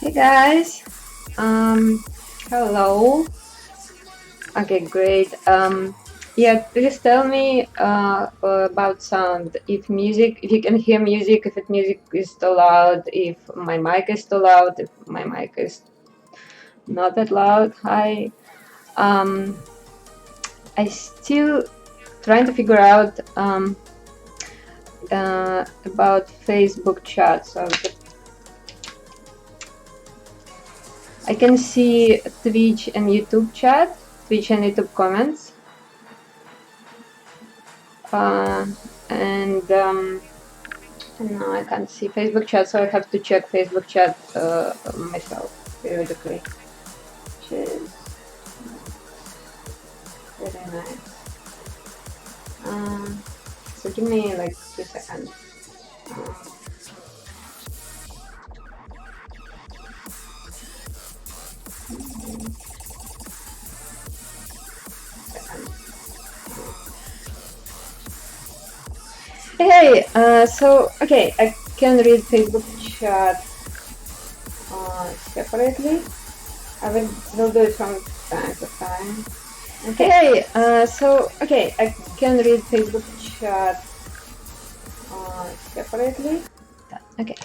Hey guys, hello. Okay, great. Yeah, please tell me about sound. If you can hear music, if music is too loud, if my mic is too loud, if my mic is not that loud. Hi. Um, I still trying to figure out about Facebook chat. So I can see Twitch and YouTube chat, Twitch and YouTube comments. And no, I can't see Facebook chat, so I have to check Facebook chat myself periodically. Which is very nice. So give me like 2 seconds. Hey, so okay, I can read Facebook chat separately. I will do it from time to time. Okay, so okay, I can read Facebook chat separately. Okay,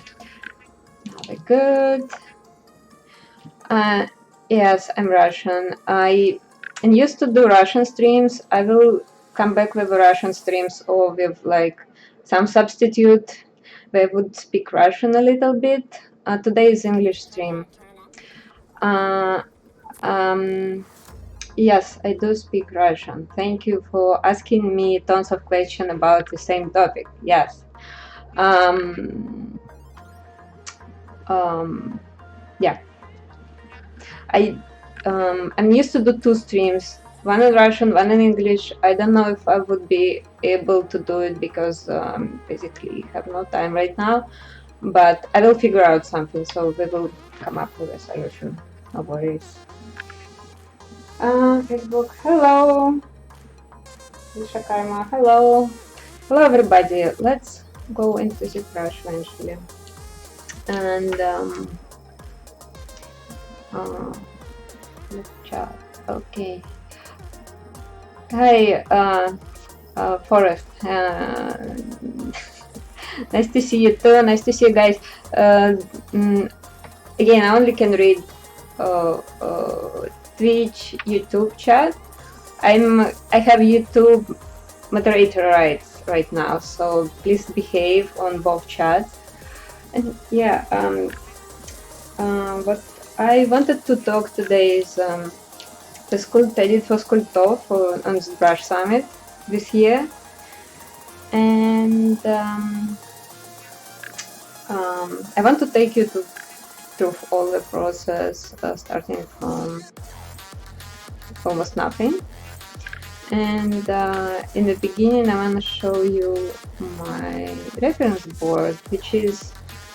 now we're good. Yes, I'm Russian. I used to do Russian streams. I will come back with Russian streams or with like some substitute where I would speak Russian a little bit. Today is English stream. Yes, I do speak Russian. Thank you for asking me tons of questions about the same topic. Yes. Yeah. I'm used to do 2 streams, one in Russian, one in English. I don't know if I would be able to do it because basically have no time right now, but I will figure out something, so we will come up with a solution. No worries. Facebook, hello. Lisha Karma, hello. Hello everybody. Let's go into ZBrush eventually. And let's chat. Okay. Hi, Forrest. Nice to see you too. Nice to see you guys. Again, I only can read Twitch, YouTube chat. I have YouTube moderator rights right now, so please behave on both chats. And yeah, what I wanted to talk today is the sculpt I did for Sculptov on ZBrush Summit this year, and I want to take you through all the process, starting from almost nothing. And in the beginning, I want to show you my reference board, which is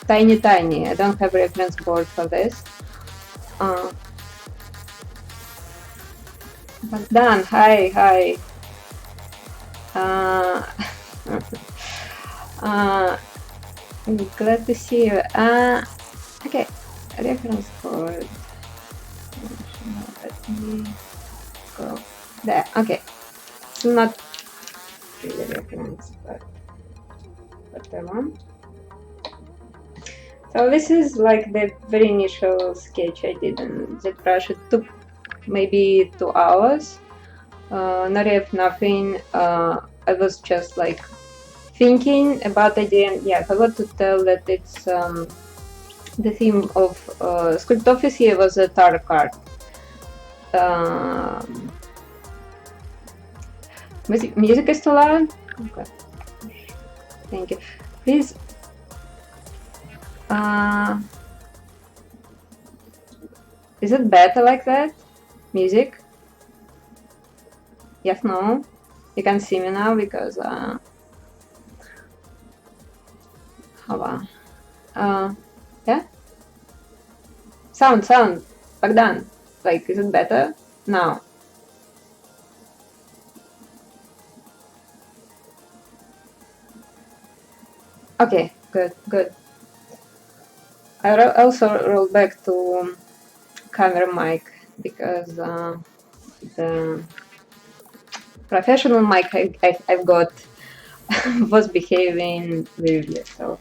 tiny. I don't have a reference board for this. Bogdan, hi. I'm glad to see you. Okay, reference board. Let me go there. Okay, it's not really reference, but whatever. So this is like the very initial sketch I did in ZBrush. It took maybe 2 hours. Not have nothing. I was just like thinking about the idea, and yeah, I forgot to tell that it's the theme of Sculpt Office here was a tarot card. Music is too loud? Okay. Thank you. Please. Is it better like that? Music? Yes, no? You can see me now because yeah? Sound. Bogdan. Like, is it better? Now. Okay, good. I also roll back to camera mic because the professional mic I've got was behaving weirdly. So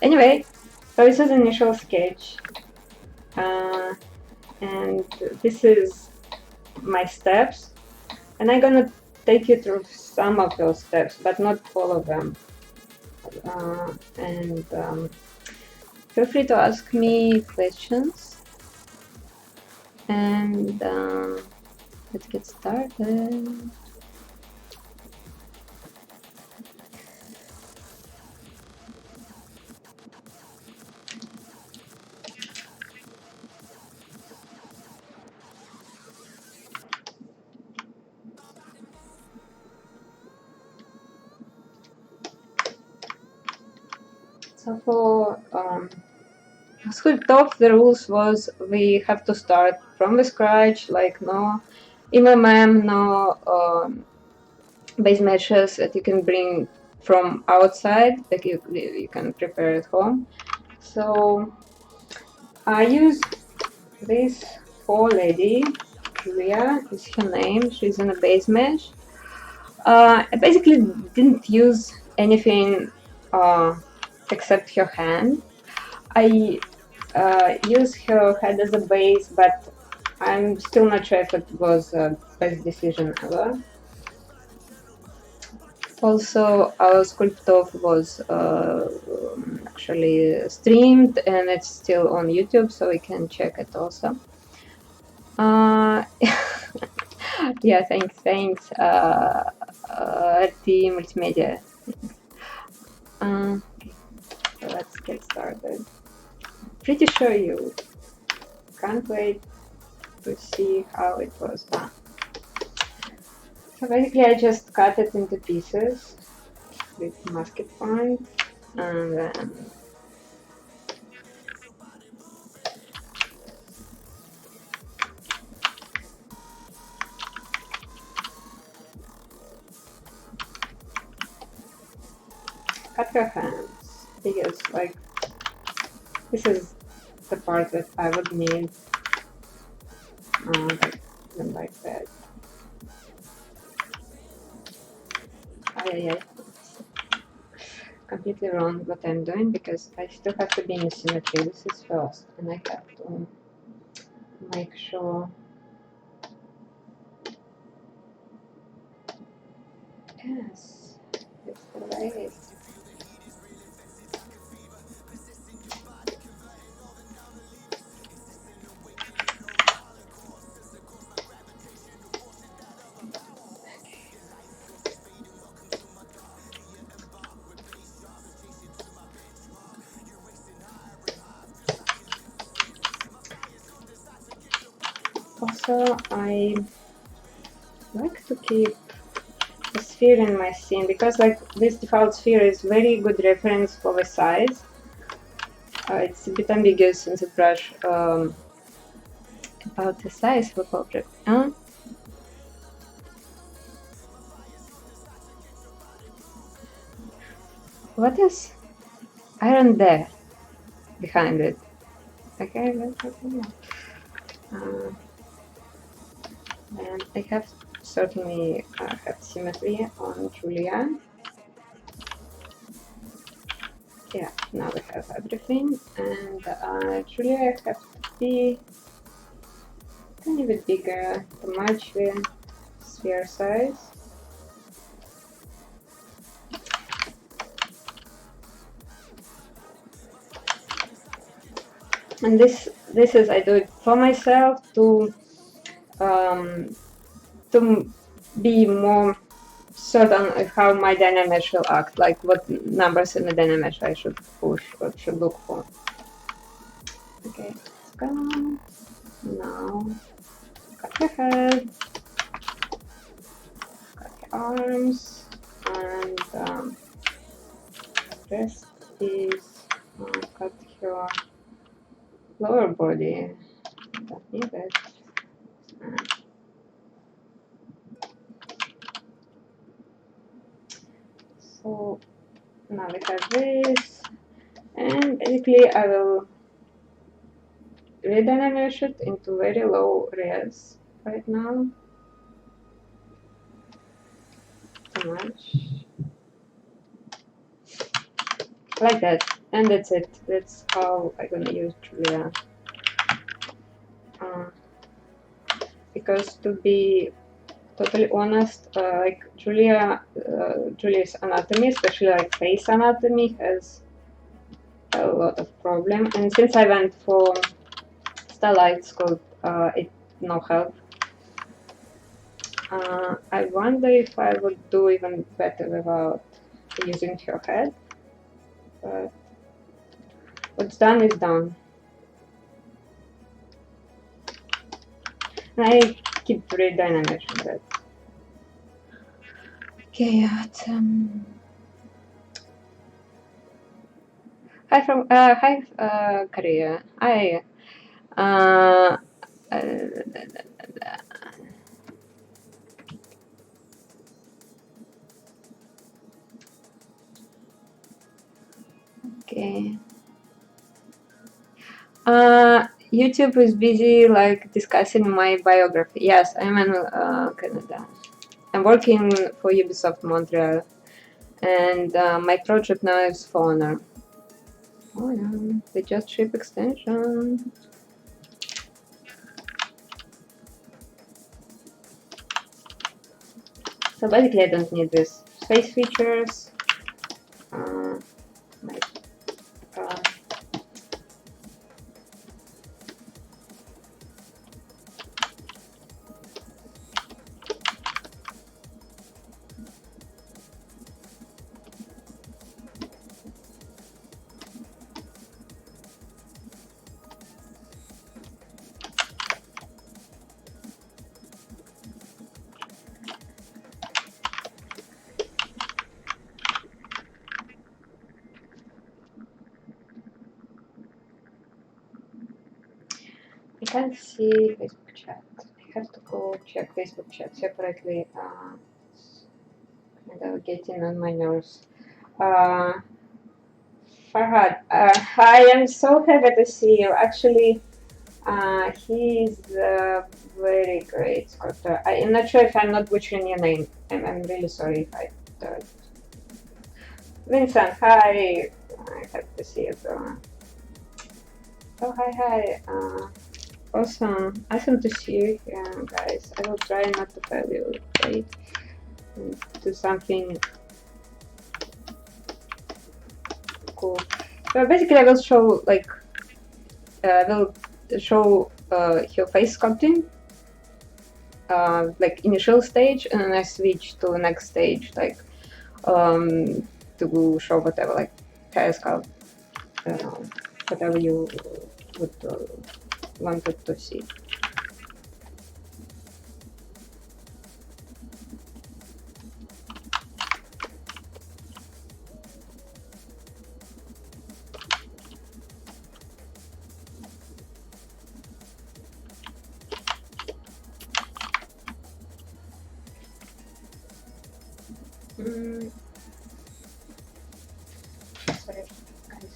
anyway, so this is initial sketch, and this is my steps, and I'm gonna take you through some of those steps, but not all of them. And feel free to ask me questions, and let's get started. So for sculpt off, the rules was we have to start from the scratch, like no MMM, no base meshes that you can bring from outside, that you can prepare at home. So I used this poor lady, Julia is her name, she's in a base mesh. I basically didn't use anything except her hand. I use her head as a base, but I'm still not sure if it was the best decision ever. Also, our sculpt off was actually streamed, and it's still on YouTube, so we can check it also. Yeah, thanks, RT Multimedia. Okay, so let's get started. Pretty sure you can't wait to see how it was done. So basically I just cut it into pieces with musket point, and then cut her hands, because like this is the part that I would need, like that. I completely wrong what I'm doing, because I still have to be in symmetry. This is first, and I have to make sure. Yes, it's the way. Also, I like to keep the sphere in my scene, because like this default sphere is very good reference for the size. It's a bit ambiguous in ZBrush about the size of the object. What is iron there behind it? Okay, let's know. And I have certainly have symmetry on Julia. Yeah, now we have everything, and Julia I have to be a tiny bit bigger to match the sphere size. And this is, I do it for myself to be more certain of how my dynamesh will act, like what numbers in the dynamesh I should push or should look for. Okay, let's go. Now, cut your head, cut your arms, and rest is cut your lower body. Don't need it. So now we have this, and basically I will redynamize it into very low res right now. Too much. Like that. And that's it. That's how I'm gonna use Julia. Because to be totally honest, like Julia's anatomy, especially like face anatomy, has a lot of problem. And since I went for stylized sculpt, it no help. I wonder if I would do even better without using her head. But what's done is done. And I keep redynamizing that. Okay, hi from Korea. Hi. Uh, okay. YouTube is busy like discussing my biography. Yes, I'm in Canada. I'm working for Ubisoft Montreal, and my project now is for Honor. Oh yeah, they just ship extension. So basically, I don't need this face features. My, I can't see Facebook chat. I have to go check Facebook chat separately. And getting on my nerves. Farhad, I am so happy to see you. Actually, he's a very great sculptor. I'm not sure if I'm not butchering your name. I'm really sorry if I don't. Vincent, hi. I have to see you, bro. Oh, hi. Awesome to see you here, guys. I will try not to fail you, okay? Do something cool. So basically, I will show like her face sculpting, like initial stage, and then I switch to the next stage, like to show whatever, like hair sculpt, whatever you would wanted to see. Sorry, guys.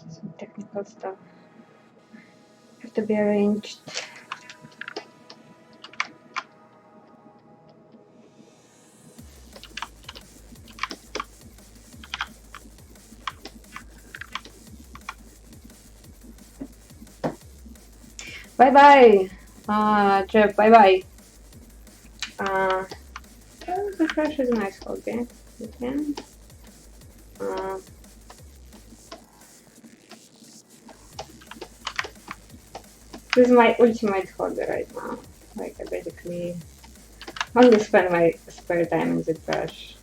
Some technical stuff have to be arranged. Bye bye, Jeff. Bye bye. ZBrush is a nice hobby. You can. This is my ultimate hobby right now. Like I basically only spend my spare time in ZBrush.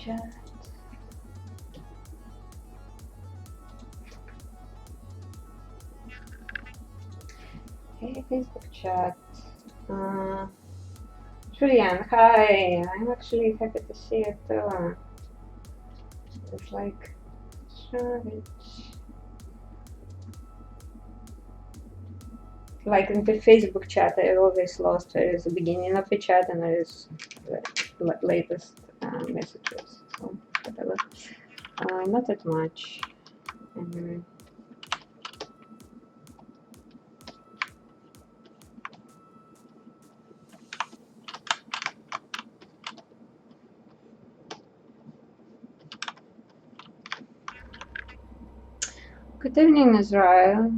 chat. Hey, Facebook chat. Julian, hi. I'm actually happy to see you too. It's like, like in the Facebook chat, I always lost there is the beginning of the chat and there is the latest messages. So whatever. Not that much. Anyway. Good evening, Israel.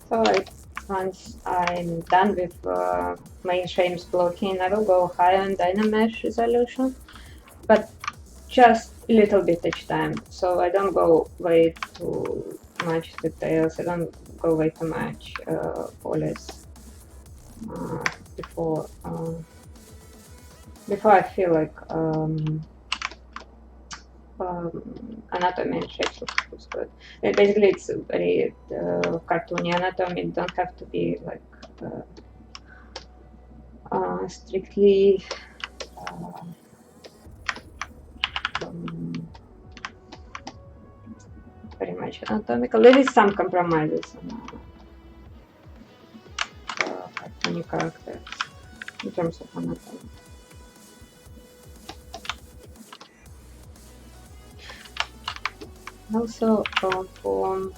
So like once I'm done with main frames blocking, I will go higher on Dynamesh resolution, but just a little bit each time. So I don't go way too much details. I don't go way too much polish before I feel like anatomy and shapes looks good. Basically, it's very cartoony anatomy. It don't have to be like strictly very much anatomical. There is some compromises on cartoony characters in terms of anatomy. Also, for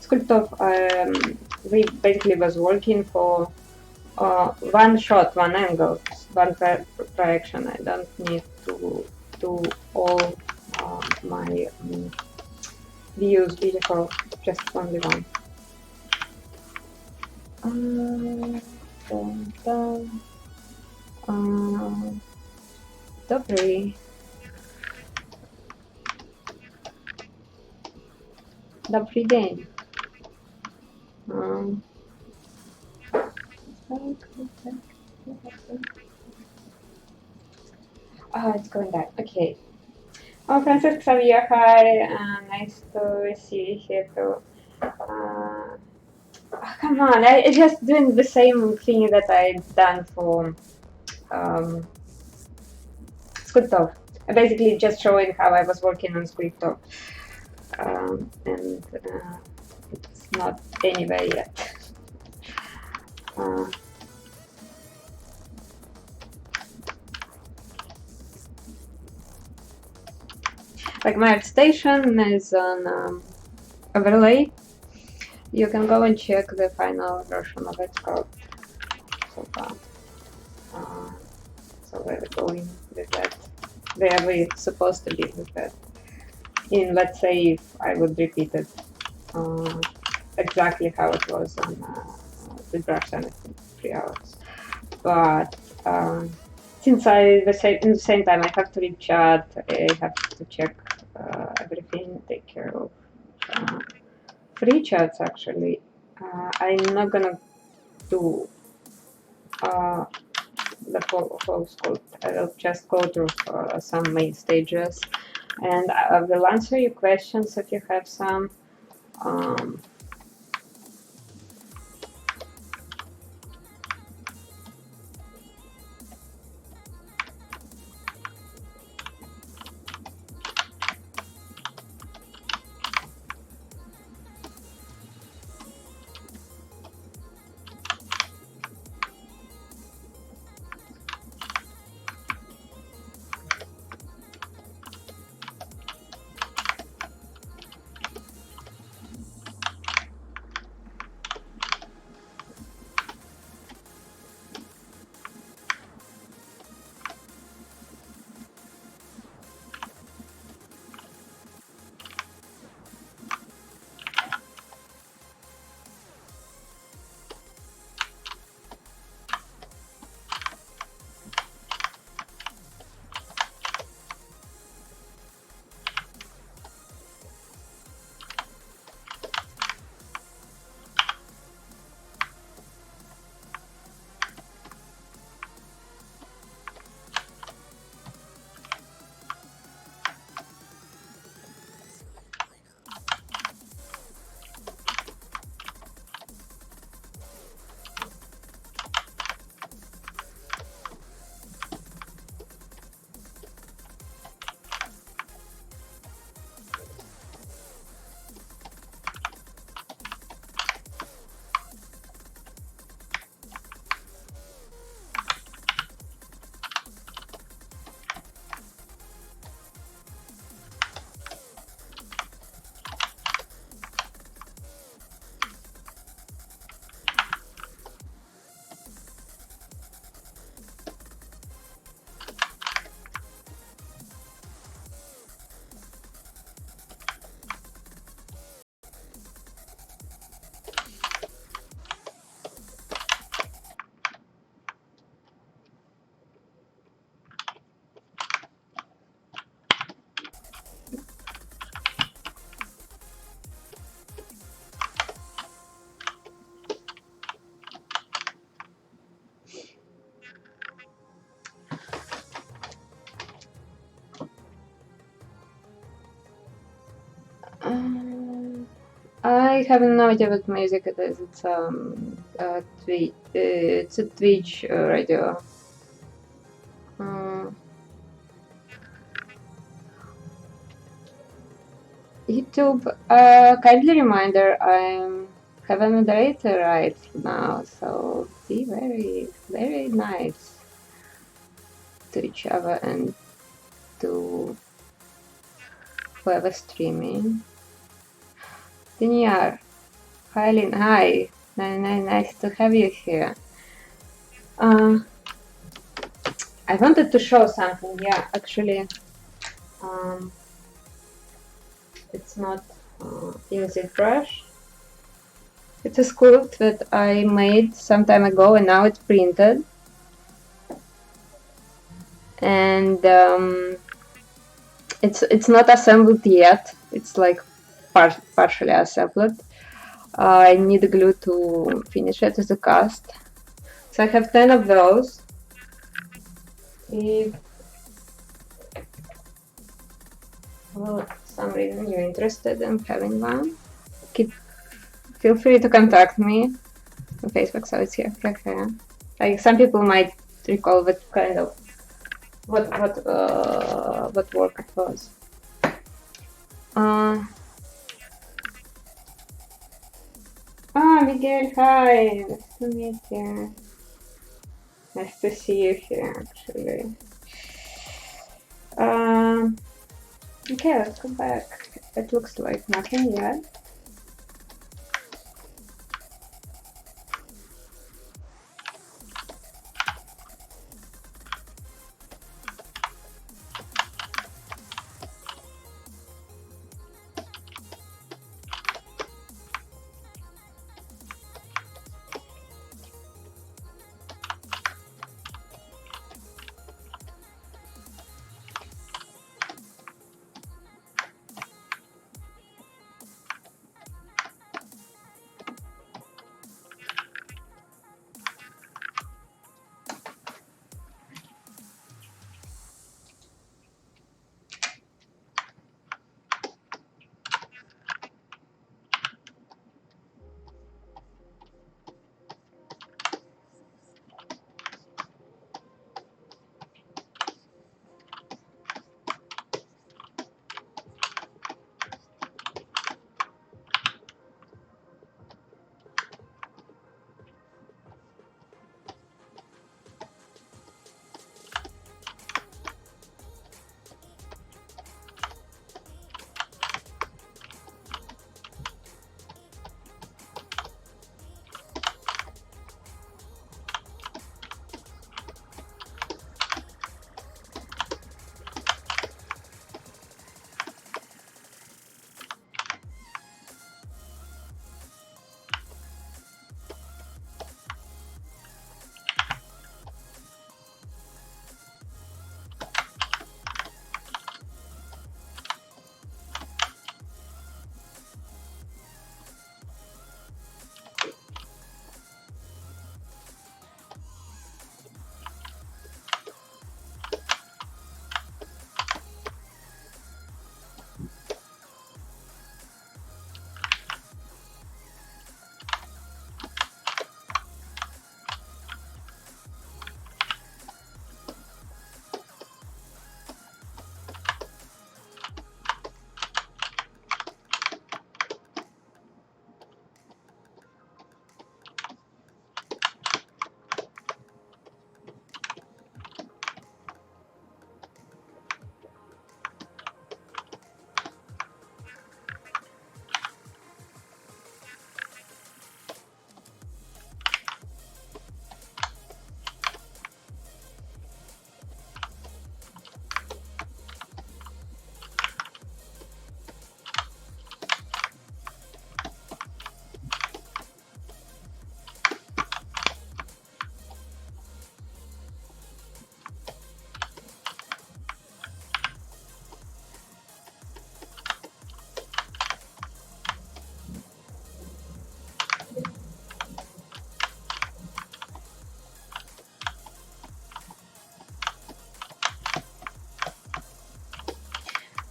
Sculptov, we basically was working for one shot, one angle, one projection. I don't need to do all my views beautiful, just only one. Dobry. Dobry dzień. Oh, it's going back. Okay. Oh, Francis Xavier, hi. Nice to see you here too. Oh, come on, I just doing the same thing that I done for Sculptov. Basically, just showing how I was working on Sculptov. And it's not anywhere yet. Like my station is on overlay. You can go and check the final version of it code so far. So we're going with that. Where we're supposed to be with that. In, let's say, if I would repeat it exactly how it was on ZBrush anything 3 hours. But since in the same time I have to read chat, I have to check everything, take care of free chats actually. I'm not gonna do the whole sculpt. I'll just go through some main stages, and I will answer your questions if you have some. I have no idea what music it is. It's it's a Twitch radio. YouTube. Kindly reminder, I have a moderator right now, so be very nice to each other and to whoever streaming. Diniar, hi Alina, hi, nice to have you here. I wanted to show something. Yeah, actually, it's not in ZBrush. It's a sculpt that I made some time ago, and now it's printed. And it's not assembled yet. It's like partially assembled. I need glue to finish it as a cast. So I have 10 of those. If for some reason you're interested in having one, feel free to contact me on Facebook. So it's here. Like some people might recall what kind of what work it was. Miguel, hi, nice to meet you. Nice to see you here, actually. Okay, let's go back. It looks like nothing yet.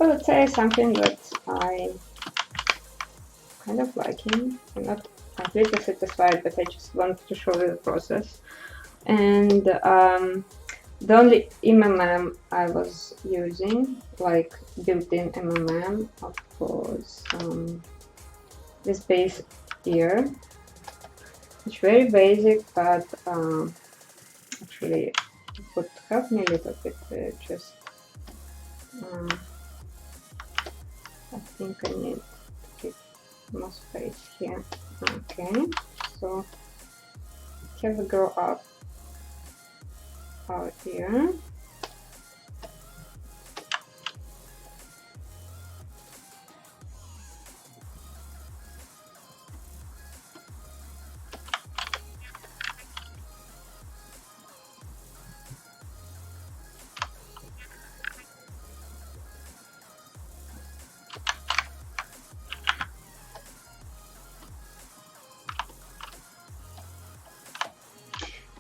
well, let's say something that I kind of liking. I'm not completely satisfied, but I just wanted to show you the process. And the only MMM I was using, like built-in MMM, was this base here. It's very basic, but actually it would help me a little bit. Just I think I need to give more space here. Okay, so have a grow up out here.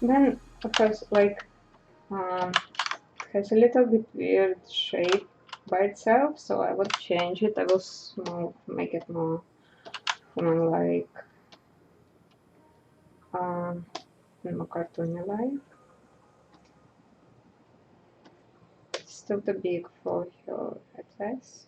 Then of course, like it has a little bit weird shape by itself, so I will change it. I will smooth, make it more human-like, more cartoony-like. Still too big for her headrest.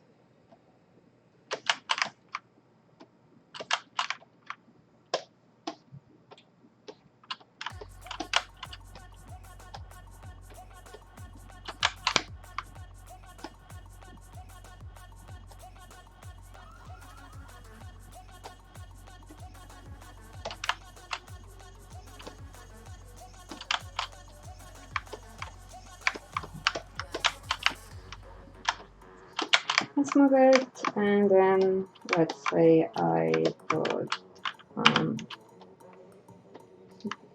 Let's move it, and then let's say I would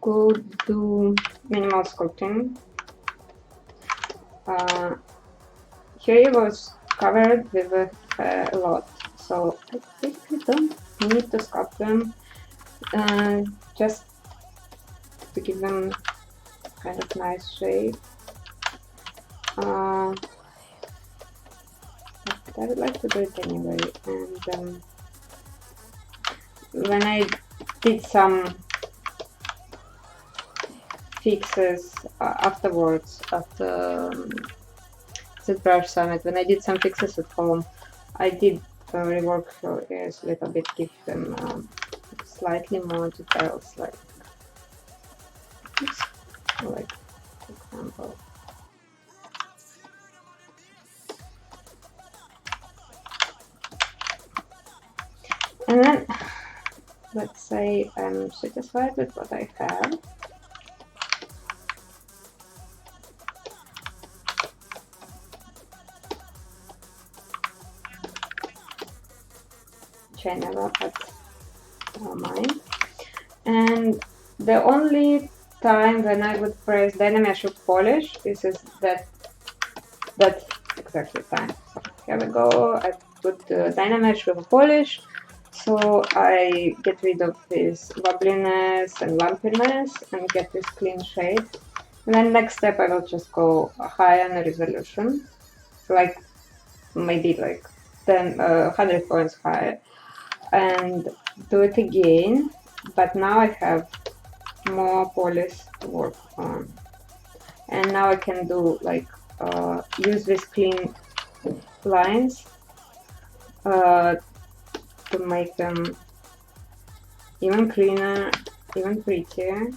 go do minimal sculpting. Here it was covered with a lot, so I basically don't need to sculpt them, just to give them kind of nice shape. But I would like to do it anyway, and when I did some fixes afterwards, after ZBrush Summit, when I did some fixes at home, I did rework her ears a little bit, give them slightly more details, like for example. And then, let's say I'm satisfied with what I have. Channel at mine. And the only time when I would press Dynamesh with polish, this is that exactly time. So here we go. I put Dynamesh with a polish, so I get rid of this wobbliness and lumpiness and get this clean shade. And then next step I will just go higher in the resolution, like maybe like 100 points higher, and do it again. But now I have more polish to work on, and now I can do like use these clean lines to make them even cleaner, even prettier.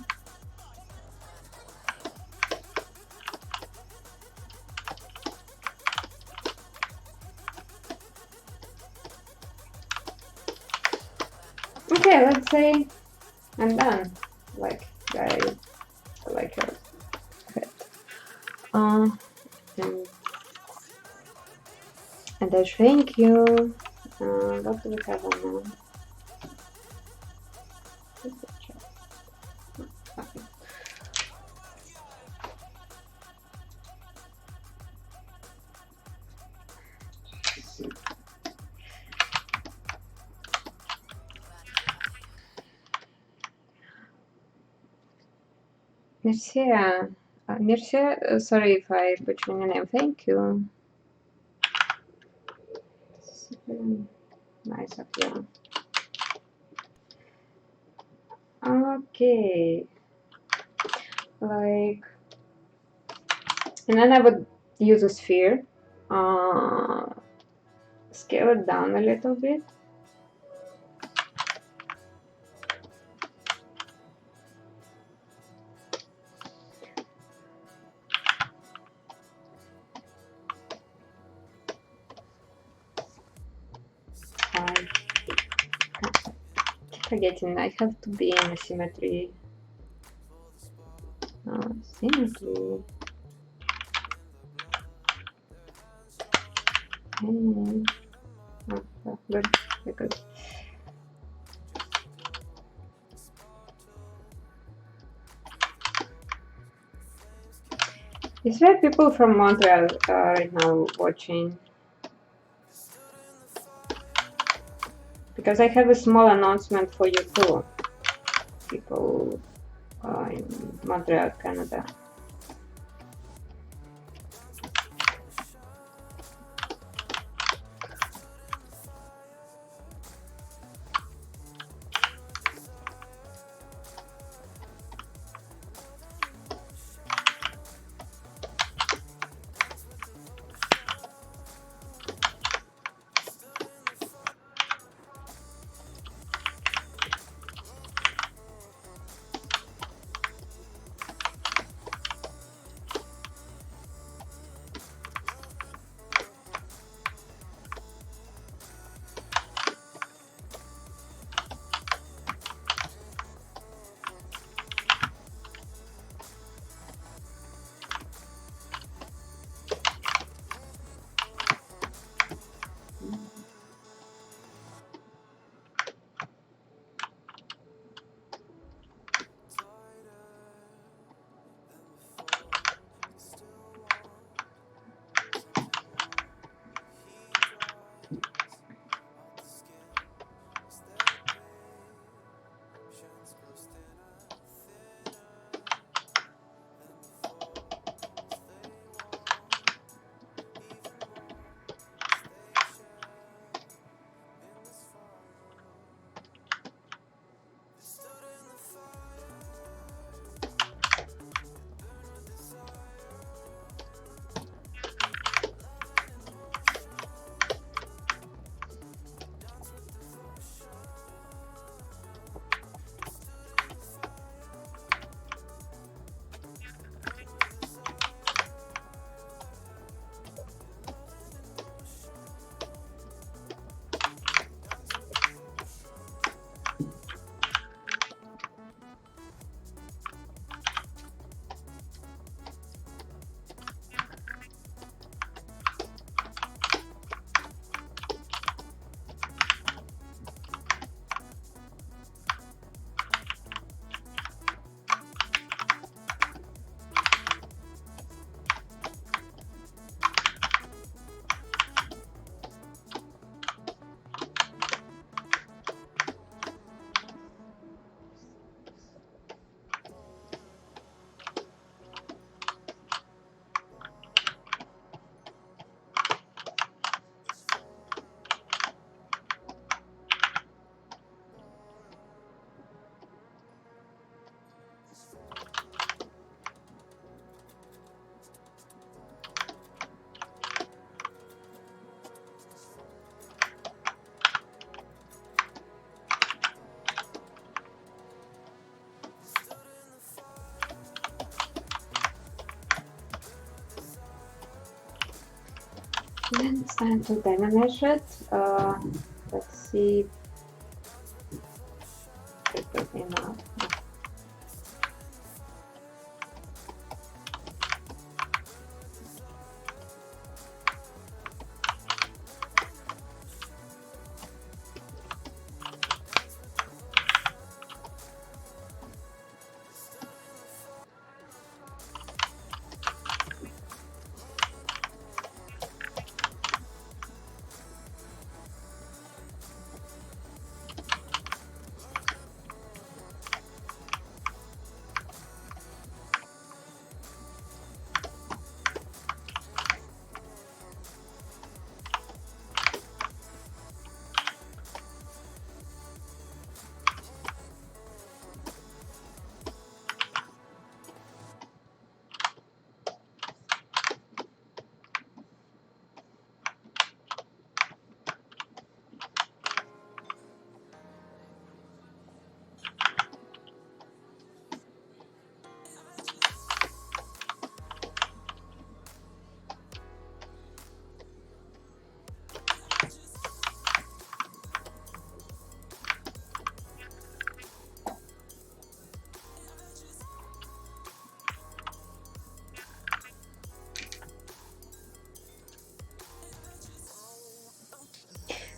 Okay, let's say I'm done. Like I like her head. And I thank you. What do we have on now? Merci. Merci. Sorry if I butchered your name. Thank you. Nice of you. Okay. Like, and then I would use a sphere. Scale it down a little bit. I keep forgetting I have to be in a symmetry. Symmetry. Good, because is there people from Montreal right now watching? Because I have a small announcement for you too, people in Montreal, Canada. Then it's time to diminish it. Let's see if it's enough.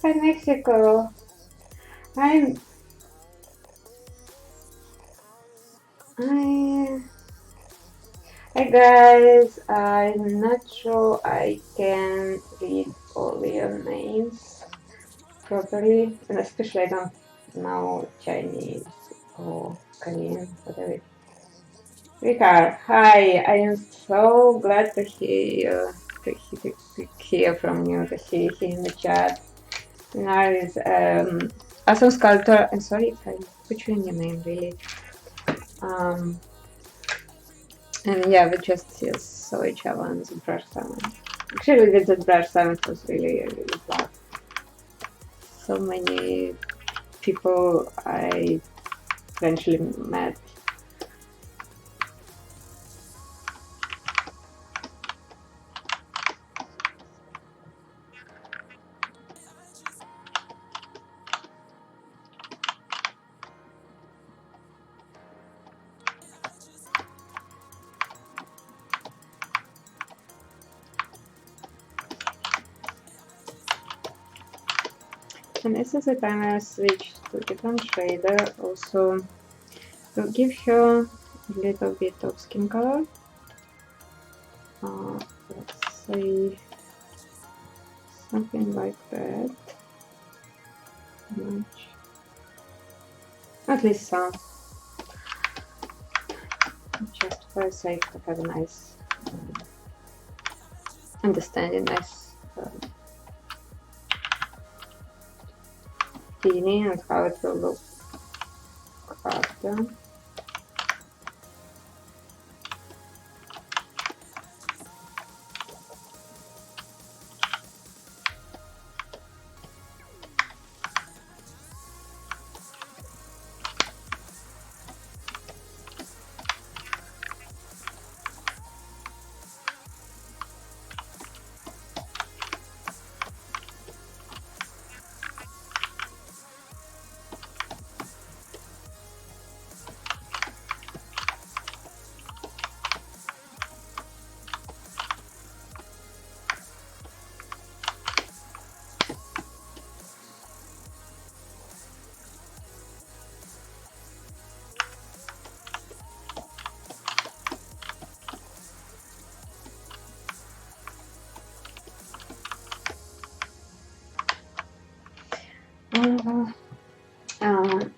Hi Mexico. I'm I Hi guys. I'm not sure I can read all your names properly, and especially I don't know Chinese or Korean, whatever. Ricard, hi. I am so glad to hear to hear from you, to see you in the chat. Now is awesome sculptor. I'm sorry if I'm butchering your name, really. And yeah, we just saw each other on ZBrush Summit. Actually, the ZBrush Summit was really fun. So many people I eventually met. And this is the time I switched to different shader. Also, to give her a little bit of skin color. Let's say something like that. Much. At least some. Just for the sake to have a nice understanding, nice feeling and how it will look after.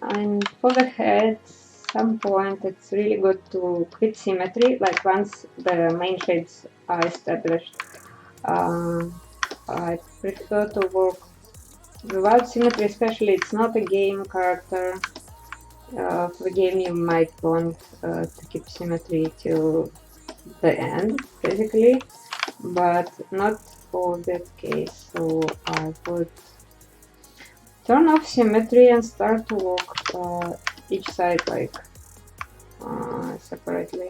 And for the head, some point it's really good to quit symmetry. Like once the main shades are established, I prefer to work without symmetry, especially it's not a game character. For the game you might want to keep symmetry till the end, basically, but not for that case. So I would turn off symmetry and start to work each side like separately.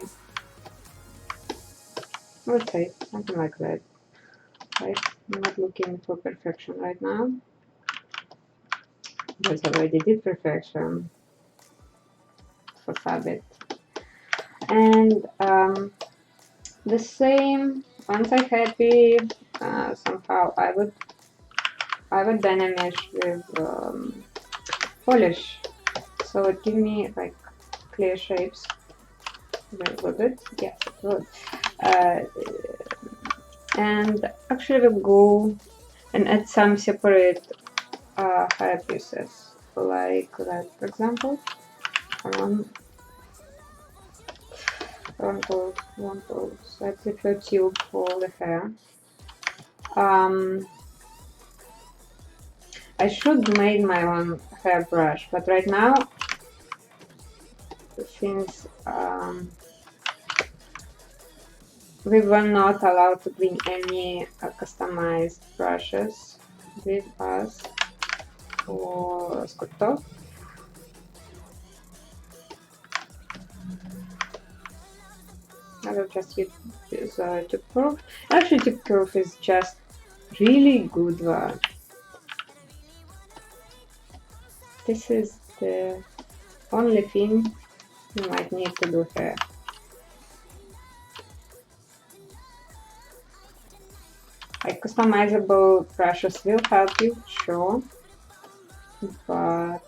Let's say something like that. Right? I'm not looking for perfection right now, because I already did perfection for Sabbath. And the same, once I'm happy, somehow I would dynamish with polish, so it give me like clear shapes. Was it? Yes, it would. And actually we'll go and add some separate hair pieces, like that, for example. One tools. I prefer tube for the hair. I should make my own hairbrush, but right now, since we were not allowed to bring any customized brushes with us for sculptor, I will just use tube curve. Actually, tube curve is just really good one. This is the only thing you might need to do here. Like customizable brushes will help you, sure, but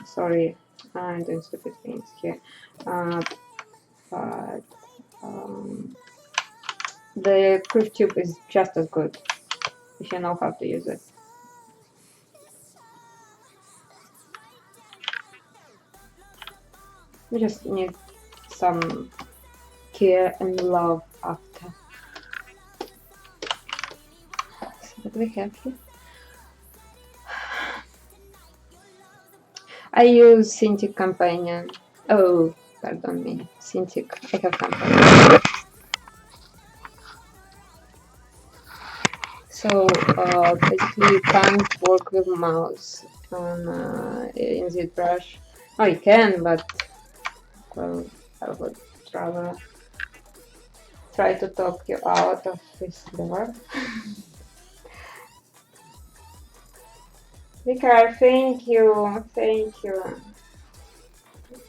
sorry, I'm doing stupid things here. But the proof tube is just as good if you know how to use it. You just need some care and love after. So what do we have here? I use Cintiq Companion. Oh, pardon me, Cintiq. I have Companion. So basically, you can't work with mouse on in ZBrush. Oh, you can, but well, I would rather try to talk you out of this door. Vicar, thank you, thank you.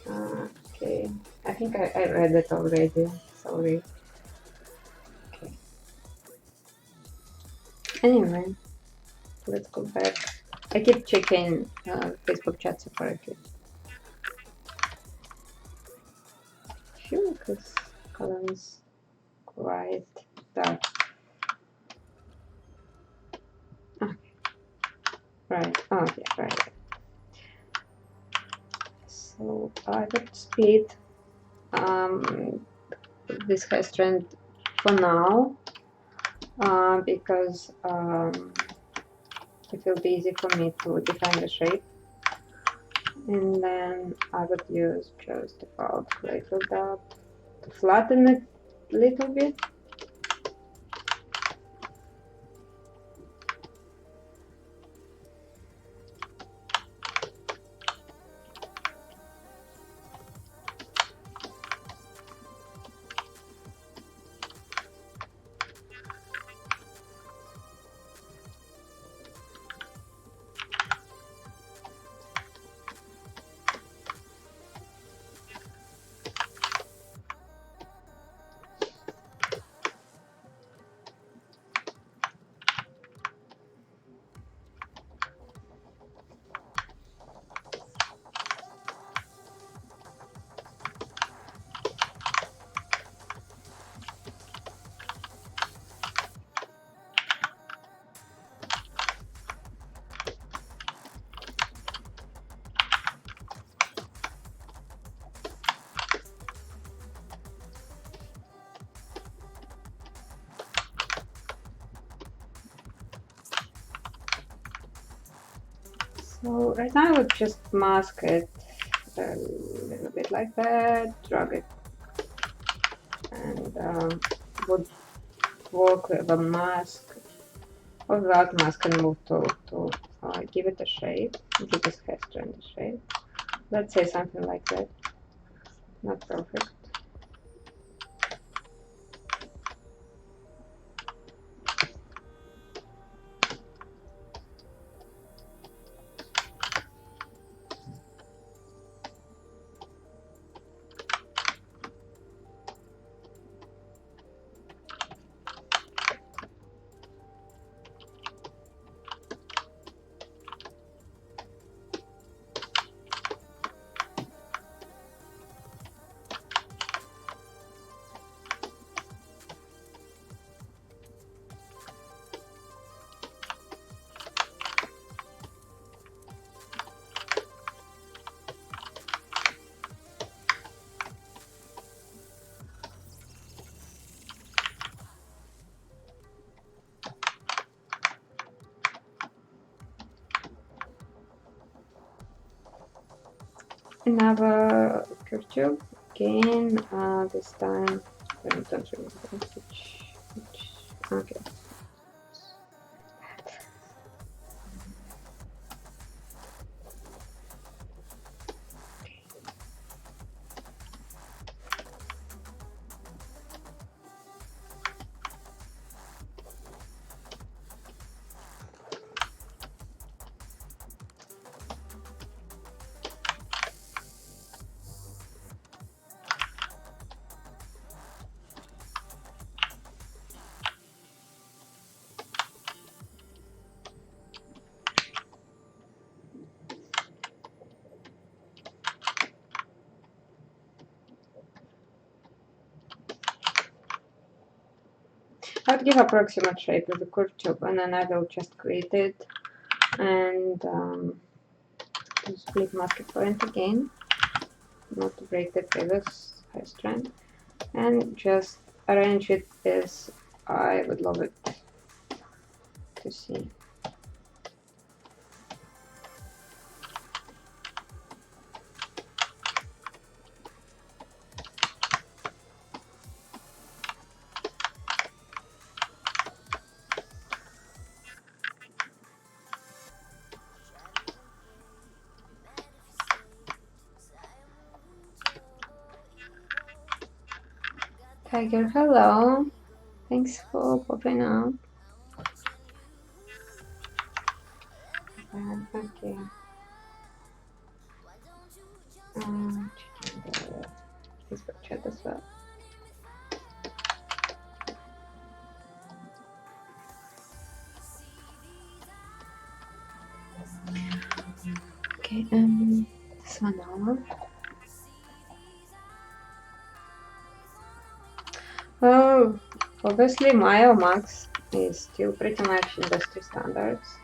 Okay, I think I read it already. Sorry. Okay. Anyway, let's go back. I keep checking Facebook chat separately. Phew, because color is quite dark. Okay. Right. Okay. Right. So I would speed this hair strand for now because it will be easy for me to define the shape. And then I would use just about little dot to flatten it a little bit. So right now I would just mask it a little bit like that, drag it, and would work with a mask or without mask and move to give it a shape, give this hair strand a shape. Let's say something like that. Not perfect. Another curve tube again. This time I don't remember which. Okay. I'd give approximate shape with the curved tube, and then I will just create it and split mask point again, not to break the previous high strand, and just arrange it as I would love it to see. Tiger, hello. Thanks for popping out. Okay. Checking the Facebook chat as well. Okay, this one over. Oh, obviously Maya Max is still pretty much industry standards,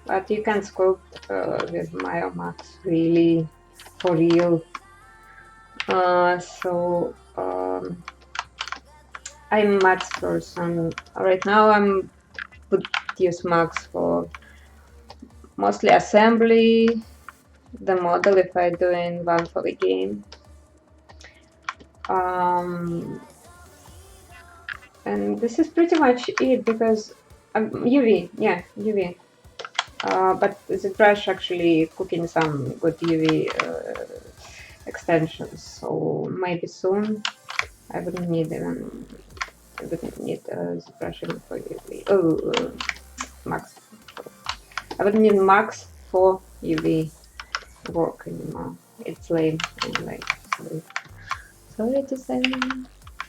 but you can sculpt with Maya Max really for real. I'm Max person. Right now would use Max for mostly assembly, the model if I'm doing one for the game. And this is pretty much it because UV, yeah, UV. But ZBrush actually cooking some good UV extensions, so maybe soon I wouldn't need ZBrush even for UV. Max. I wouldn't need Max for UV work anymore. It's lame anyway. Sorry to say.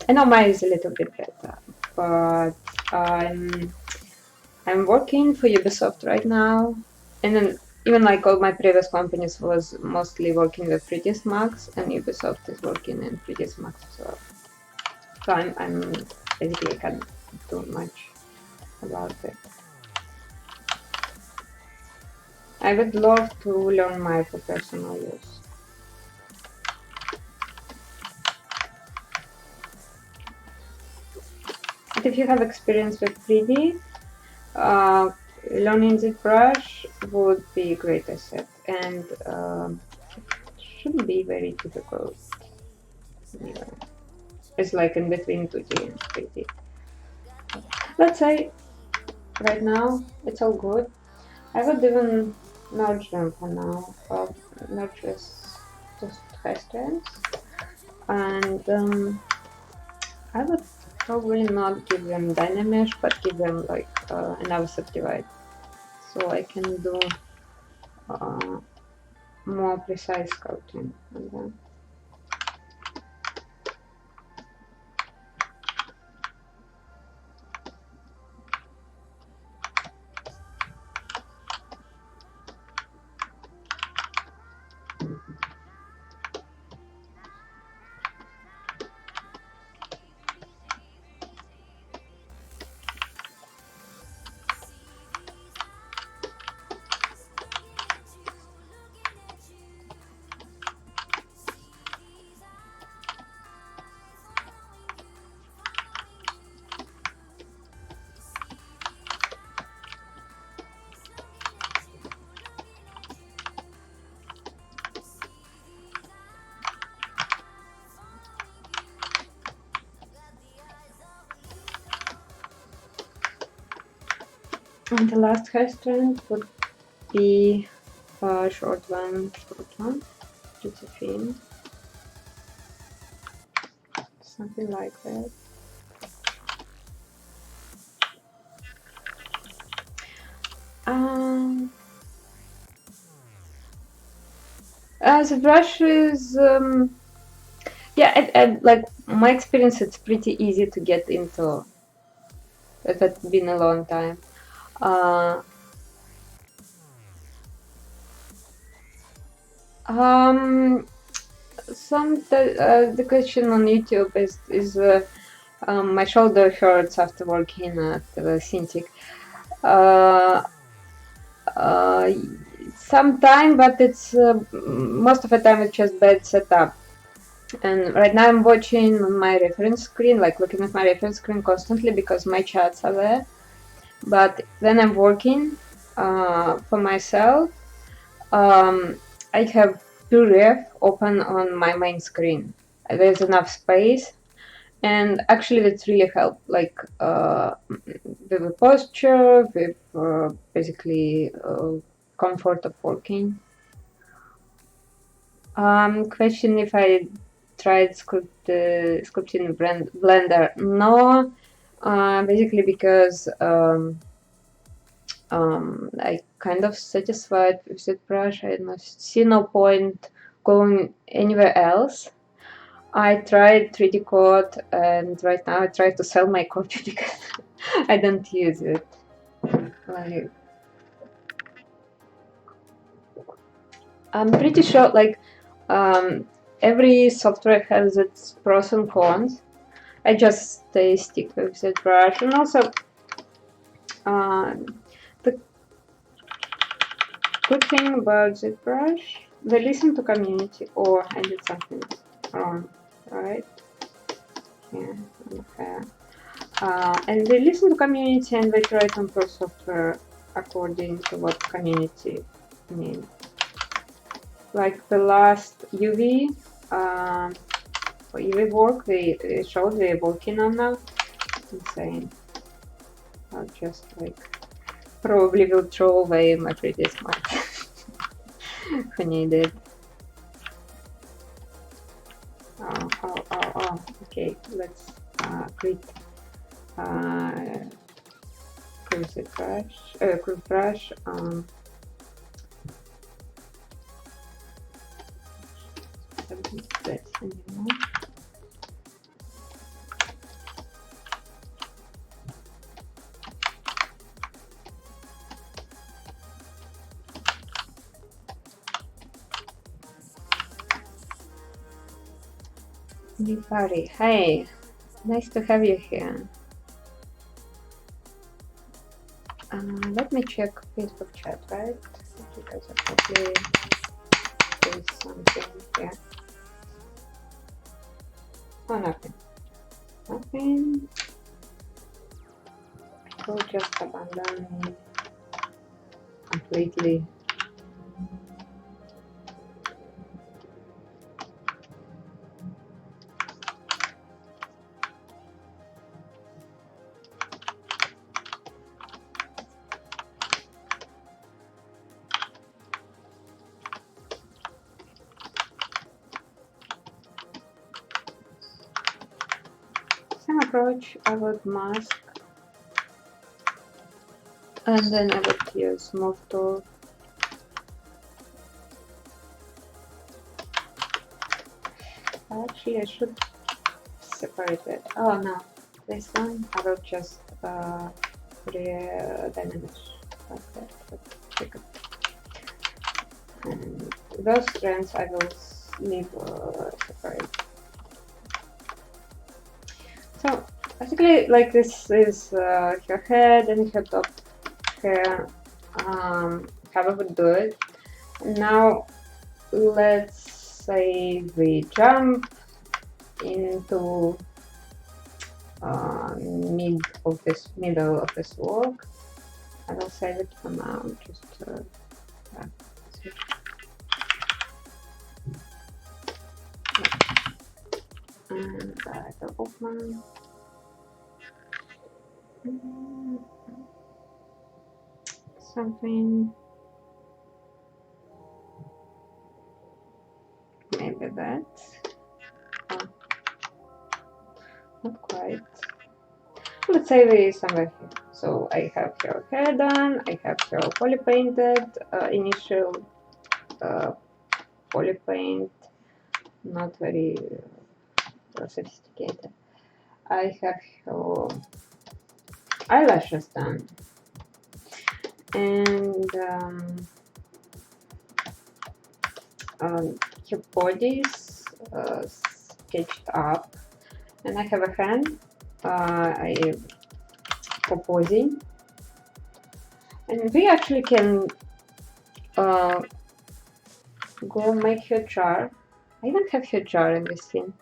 I know mine is a little bit better, but I'm working for Ubisoft right now, and then even like all my previous companies was mostly working with 3ds Max, and Ubisoft is working in 3ds Max as well. So I'm basically can't do much about it. I would love to learn Maya for personal use. But if you have experience with 3D, learning ZBrush would be a great asset, and shouldn't be very difficult. Yeah. It's like in between 2D and 3D. Let's say right now it's all good. I would even merge them for now. Merge just high strands, and I would probably not give them Dynamesh, but give them like another subdivide, so I can do more precise sculpting on them. And the last high strand would be a short one, pretty thin, something like that. The brush is, yeah, like my experience, it's pretty easy to get into. It's been a long time. The question on YouTube is My shoulder hurts after working at the Cintiq. Uh, uh, Sometime, but it's most of the time it's just bad setup. And right now I'm watching my reference screen, like looking at my reference screen constantly because my chats are there. But then I'm working for myself. I have PureRef open on my main screen. There's enough space, and actually that's really helped, like with the posture, with basically comfort of working. Question if I tried sculpting in Blender. No, basically because I kind of satisfied with ZBrush. I see no point going anywhere else. I tried 3D code, and right now I try to sell my copy because I don't use it. Like, I'm pretty sure, like, every software has its pros and cons. I just stick with ZBrush, and also the good thing about ZBrush, they listen to community. Oh, I did something wrong, right? Yeah, okay. And they listen to community and they try to improve software according to what community needs. Like the last UV work they showed they're working on now. Insane. I'll just like probably will throw away my previous mark who needed. Oh. Okay, let's quit quick brush. That anymore. Nipari, hey, nice to have you here. Let me check Facebook chat, right? Because I probably there's something here. Oh, nothing. Nothing. People just abandon me completely. Same approach, I would mask and then I would use move tool. Actually, I should separate it. Oh no, this one I will just diminish like that. Let's and those strands I will leave separate. So basically, like this is her head and her top hair. How I would do it. Now let's say we jump into middle of this work. I will save it for now. Just and I will open. Something. Maybe that. Oh, not quite. Let's say we somewhere here. So I have her hair done. I have her poly painted. Initial poly paint, not very sophisticated. I have her eyelashes done, and her body is sketched up, and I have a hand I composing, and we actually can go make her jar. I don't have her jar in this scene.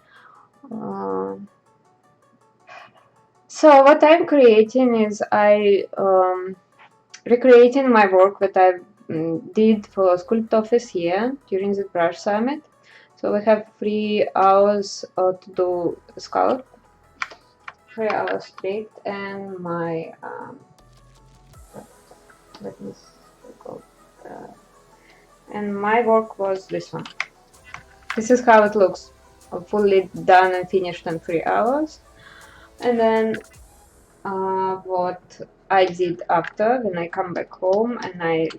So what I'm creating is I recreating my work that I did for Sculpt Office here during the Brush Summit. So we have 3 hours to do sculpt, 3 hours straight, and my let me go. And my work was this one. This is how it looks, fully done and finished in 3 hours. And then what I did after, when I come back home and I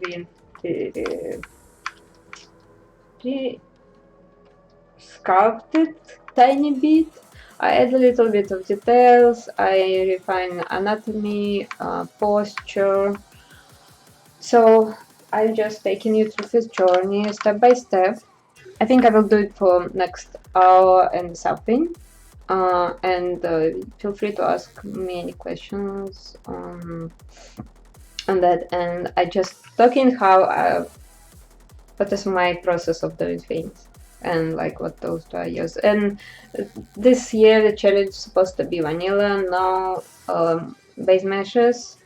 sculpted tiny bit. I add a little bit of details. I refine anatomy, posture. So I'm just taking you through this journey step by step. I think I will do it for next hour and something. And feel free to ask me any questions on that. And I just talking how what is my process of doing things and like what tools do I use. And this year the challenge is supposed to be vanilla, no base meshes,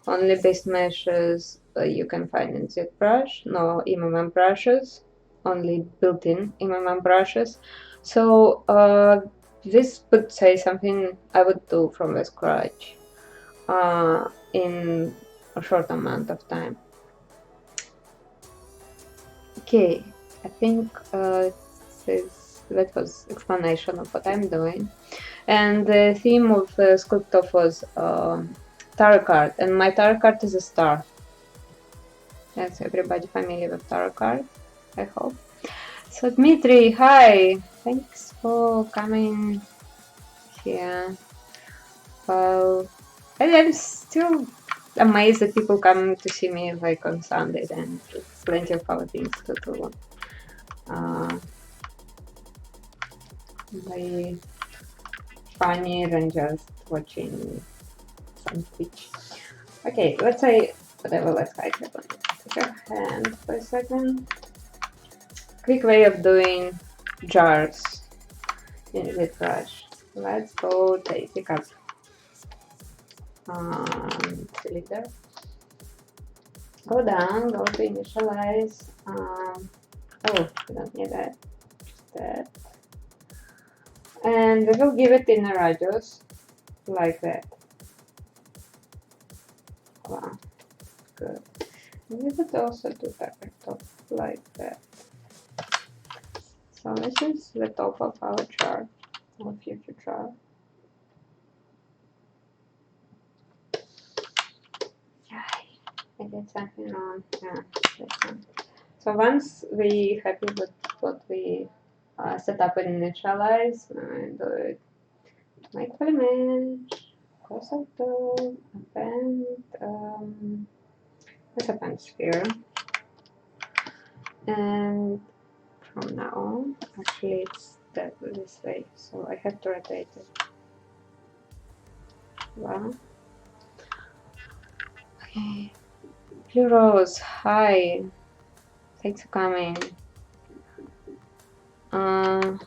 only base meshes you can find in ZBrush, no MMM brushes, only built-in MMM brushes. So this would say something I would do from the scratch in a short amount of time. Okay, I think that was explanation of what I'm doing. And the theme of the sculpt off was tarot card, and my tarot card is a star. That's everybody familiar with tarot card, I hope. So Dmitry, hi, thanks for coming here. Well, I'm still amazed that people come to see me like on Sundays, and plenty of other things to do. Very funny than just watching some Twitch. Okay, let's say whatever, let's hide that one. Take a hand for a second. Quick way of doing jars in ZBrush. Let's go pick up filter. Go down, go to initialize. Oh, we don't need that. Just that. And we will give it in a radius like that. Wow, good. And we would also do that top like that. So this is the top of our chart, our future chart. I did something wrong. Yeah, that's one. So once we happy with what we set up and initialize, do it. Make full image, close up tool, append. Let's append sphere. And from now on, actually it's this way, so I have to rotate it. Wow. Okay. Blue Rose, hi. Thanks for coming. And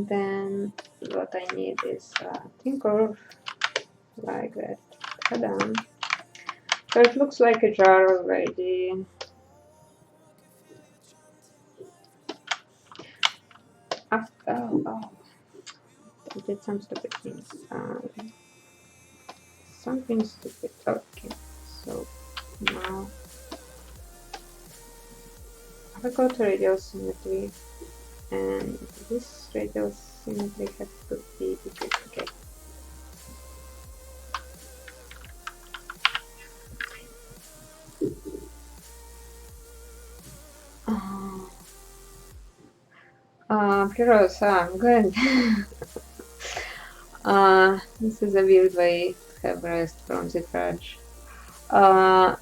then what I need is tinker like that. Ta-da. So it looks like a jar already. Oh, I did some stupid things. Something stupid. Okay, so now I go to radial symmetry, and this radial symmetry has to be okay. Heroes, I'm good. This is a weird way to have rest from ZBrush. Uh,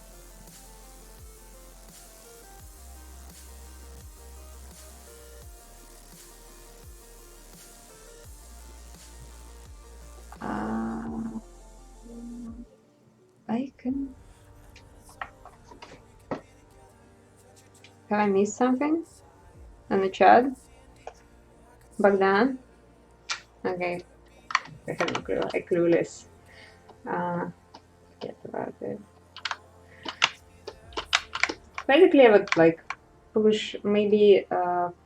I can. Have I missed something in the chat? Bogdan? Okay, I have a clue. I clueless. Forget about it. Basically, I would like push maybe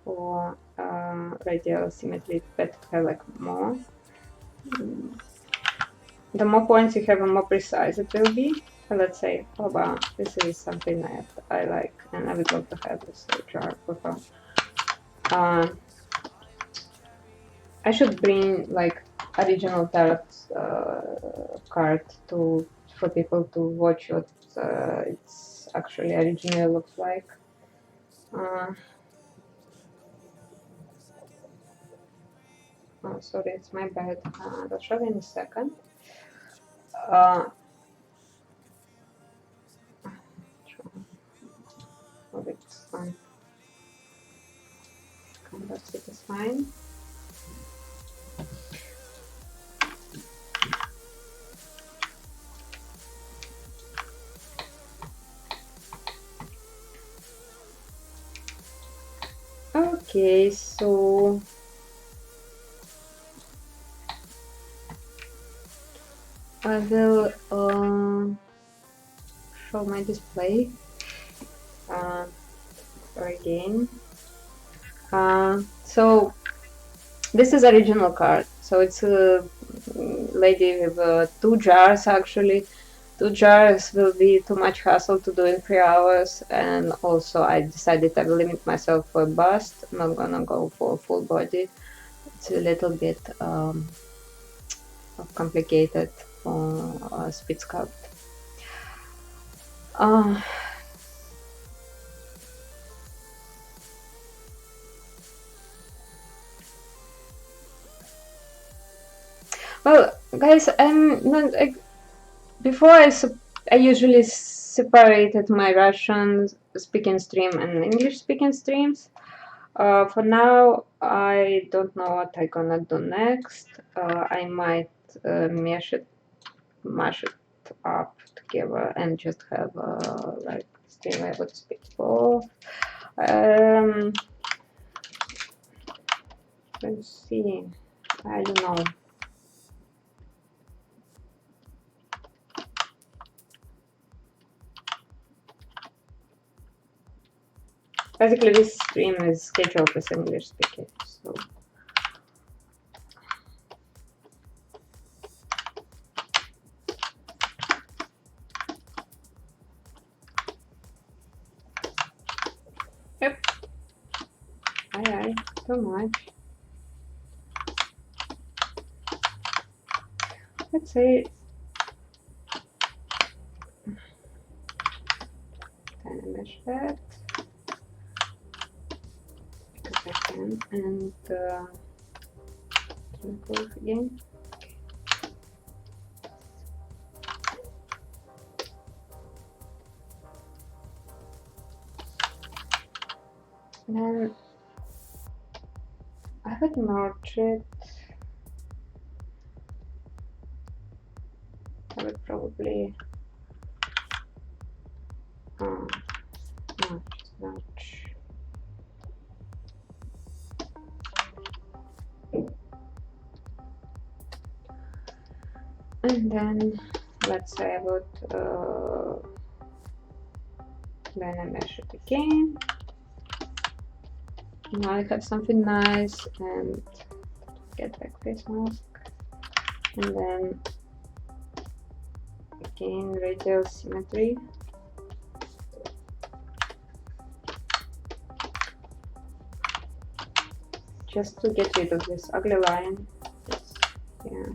for radial symmetry, but have like more. The more points you have, the more precise it will be. Let's say, oh wow, this is something that I like, and I would love to have this jar for. I should bring like original tarot card for people to watch what it's actually originally looks like. Oh, sorry, it's my bad. I'll show you in a second. Oh, it's fine. That's it is fine. Okay, so I will show my display again. So this is original card. So it's a lady with 2 jars actually. 2 jars will be too much hassle to do in 3 hours, and also I decided I will limit myself for a bust. I'm not gonna go for a full body. It's a little bit complicated for speed sculpt. Well, guys, I'm not. Before I usually separated my Russian speaking stream and English speaking streams. For now, I don't know what I'm gonna do next. I might mash it up together and just have like stream I would speak both. Let's see. I don't know. Basically, this stream is scheduled as English speaking, so. Yep. Aye, too much. Let's say kind of mesh that because I can, and close again. Then I would merge it. I would probably no, just merge. And then let's say I would then I mesh it again. Now I have something nice and get back face mask, and then again radial symmetry. Just to get rid of this ugly line. Yeah.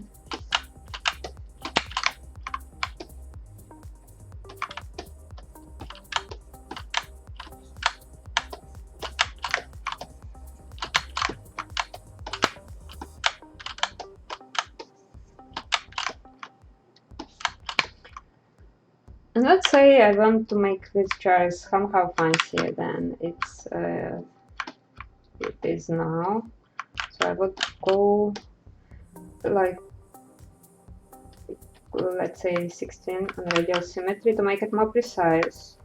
And let's say I want to make this jar somehow fancier than it is now. So I would go like, let's say 16 on radial symmetry to make it more precise.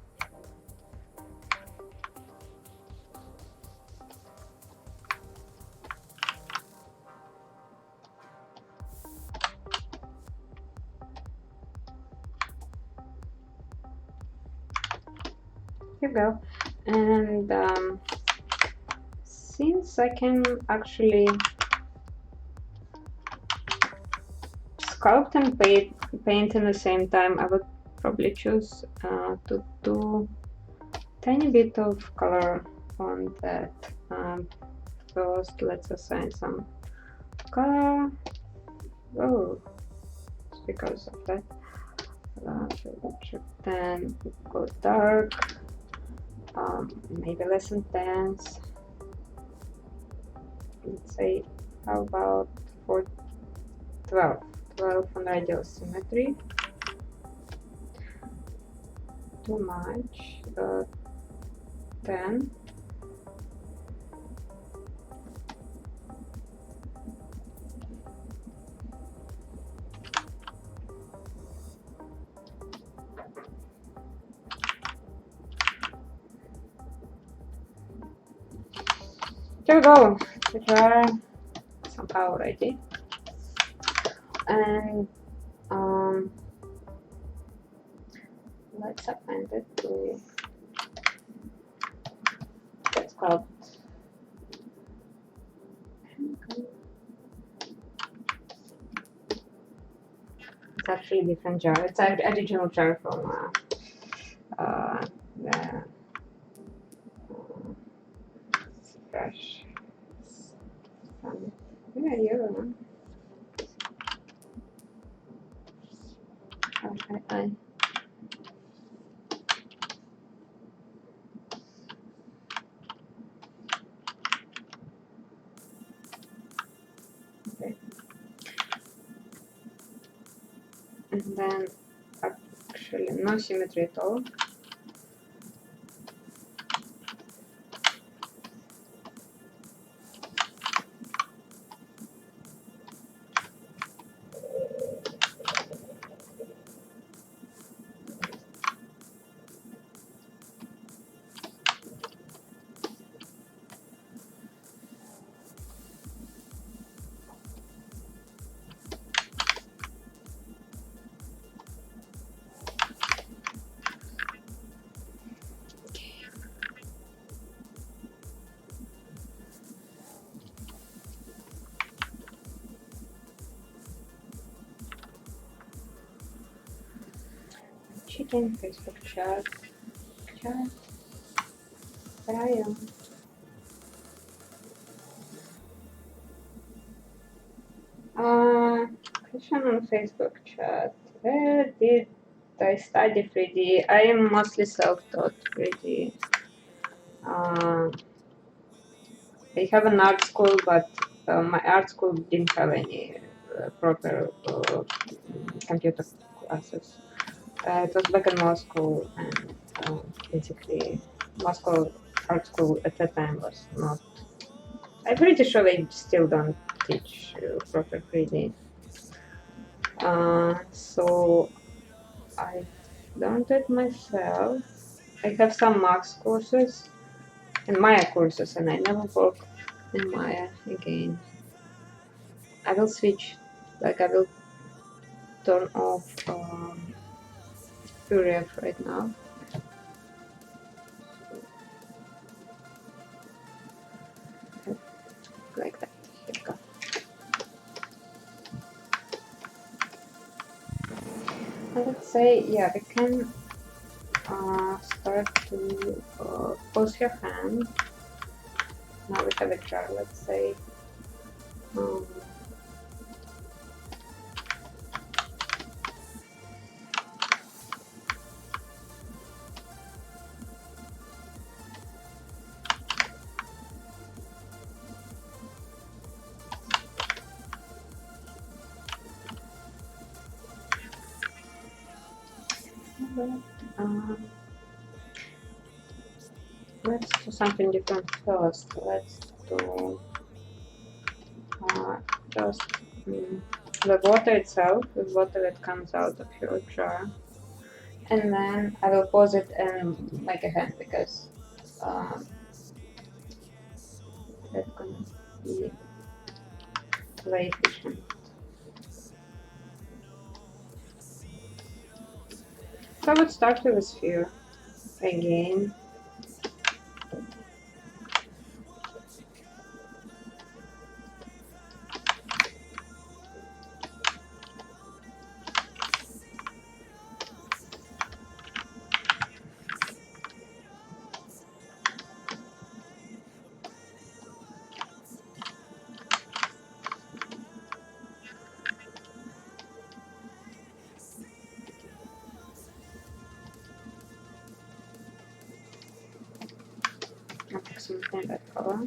Here you go. And since I can actually sculpt and paint in the same time, I would probably choose to do tiny bit of color on that. First, let's assign some color. Oh, it's because of that. Then go dark, maybe less intense. Let's say, how about for 12 on radial symmetry? Too much. 10. There we go. The jar somehow ready. And let's append it to that's called it's actually a different jar. It's an original jar from the ZBrush. Yeah, you. Okay. And then actually no symmetry at all. Chicken Facebook chat. Where are you? Question on Facebook chat. Where did I study 3D? I am mostly self-taught 3D. I have an art school, but my art school didn't have any proper computer classes. It was back in Moscow, and basically Moscow art school at that time was not. I'm pretty sure they still don't teach proper 3D. So I learned it myself. I have some Max courses and Maya courses, and I never work in Maya again. I will switch, like I will turn off Puref right now. Like that. Here we go. And let's say, yeah, we can start to pose your hand. Now we have a jar, let's say. Let's do something different first. Let's do just the water itself, the water that comes out of your jar. And then I will pause it and make a hand because that's gonna be very efficient. So I would start with a sphere again. Approximately that color.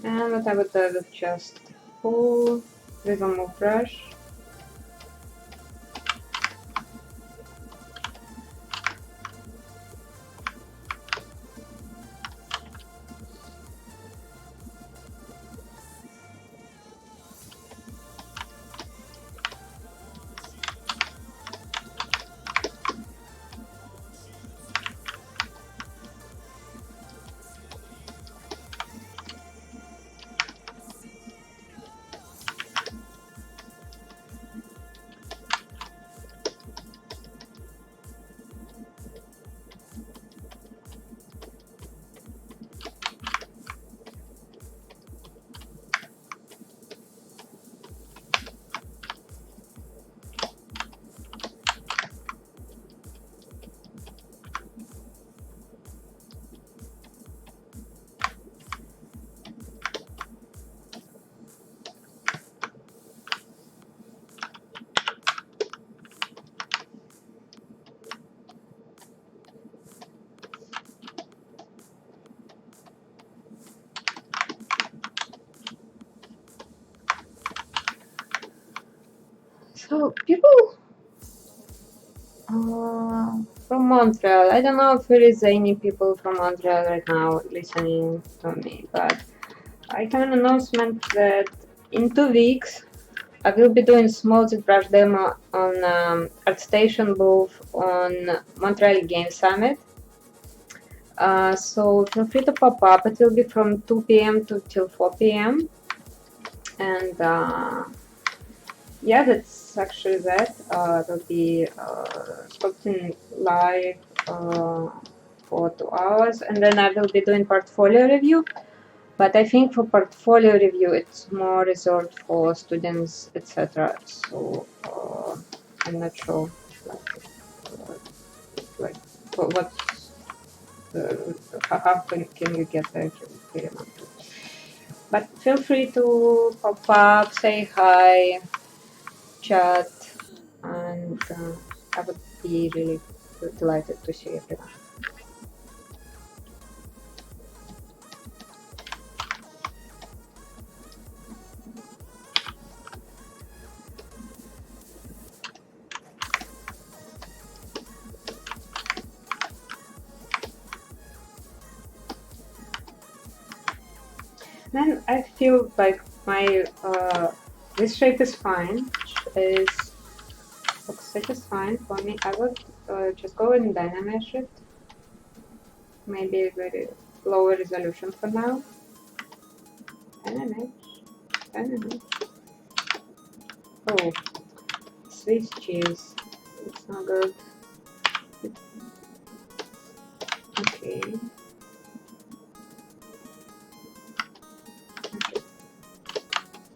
And what I would do is just pull with a move brush. So people from Montreal, I don't know if there is any people from Montreal right now listening to me, but I have an announcement that in 2 weeks I will be doing small ZBrush demo on ArtStation booth on Montreal Game Summit. So feel free to pop up. It will be from 2 p.m. to till 4 p.m. And yeah, that's actually that. It'll be sculpting live for 2 hours, and then I will be doing portfolio review. But I think for portfolio review, it's more reserved for students, etc. So I'm not sure, like what how can you get there? Really not. But feel free to pop up, say hi, chat, and I would be really delighted to see everyone. Then I feel like my this shape is fine. Looks satisfying for me. I would just go and dynamesh it. Maybe a very lower resolution for now. Dynamesh. Oh, Swiss cheese. It's not good. Okay.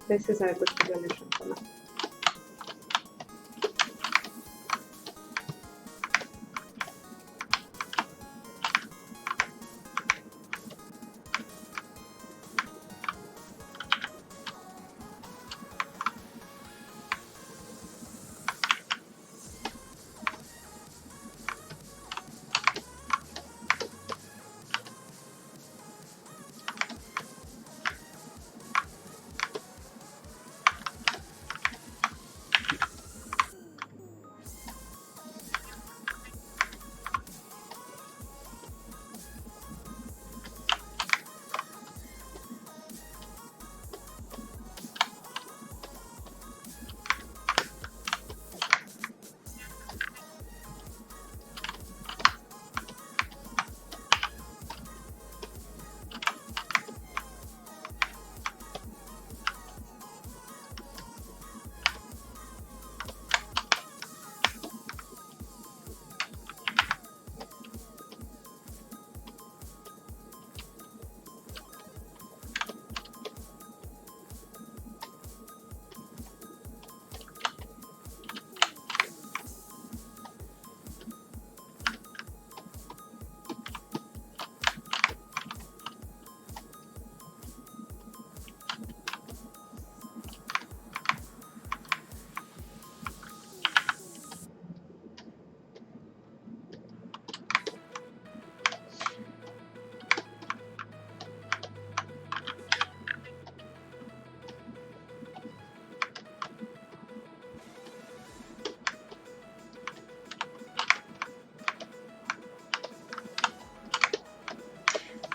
This is a good resolution for now.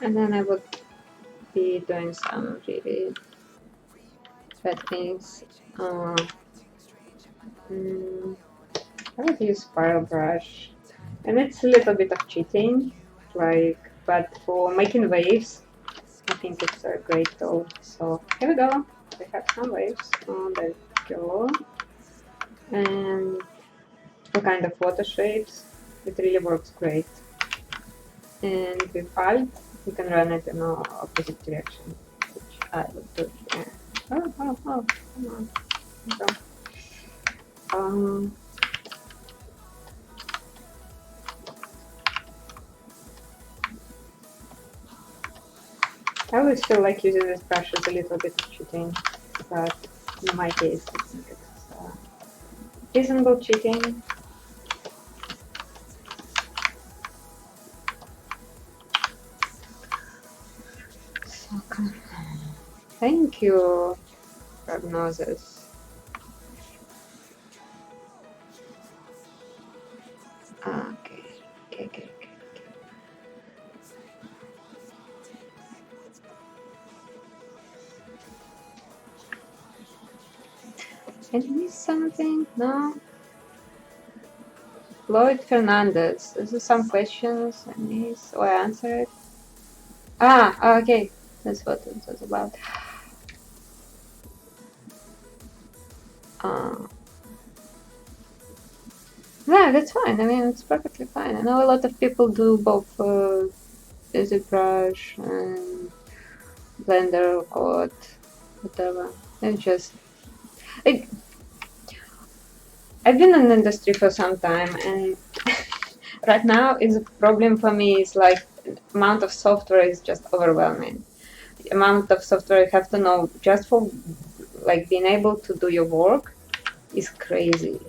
And then I would be doing some really bad things. I would use spiral brush, and it's a little bit of cheating, like, but for making waves, I think it's a great tool. So here we go. We have some waves. Oh, there we go. And all kind of water shapes. It really works great. And with Alt, you can run it in the opposite direction, which I would do here. Oh, come on. So, I always feel like using this brush is a little bit of cheating, but in my case, I think it's reasonable cheating. So, thank you, prognosis. Okay. Did I miss something? No? Lloyd Fernandez. This is some questions I missed or I answered. Ah, okay. That's what it was about. Yeah, that's fine. I mean, it's perfectly fine. I know a lot of people do both ZBrush and Blender, Code, whatever. It's just... I've been in the industry for some time, and right now it's a problem for me. Is like amount of software is just overwhelming. The amount of software you have to know just for like being able to do your work is crazy.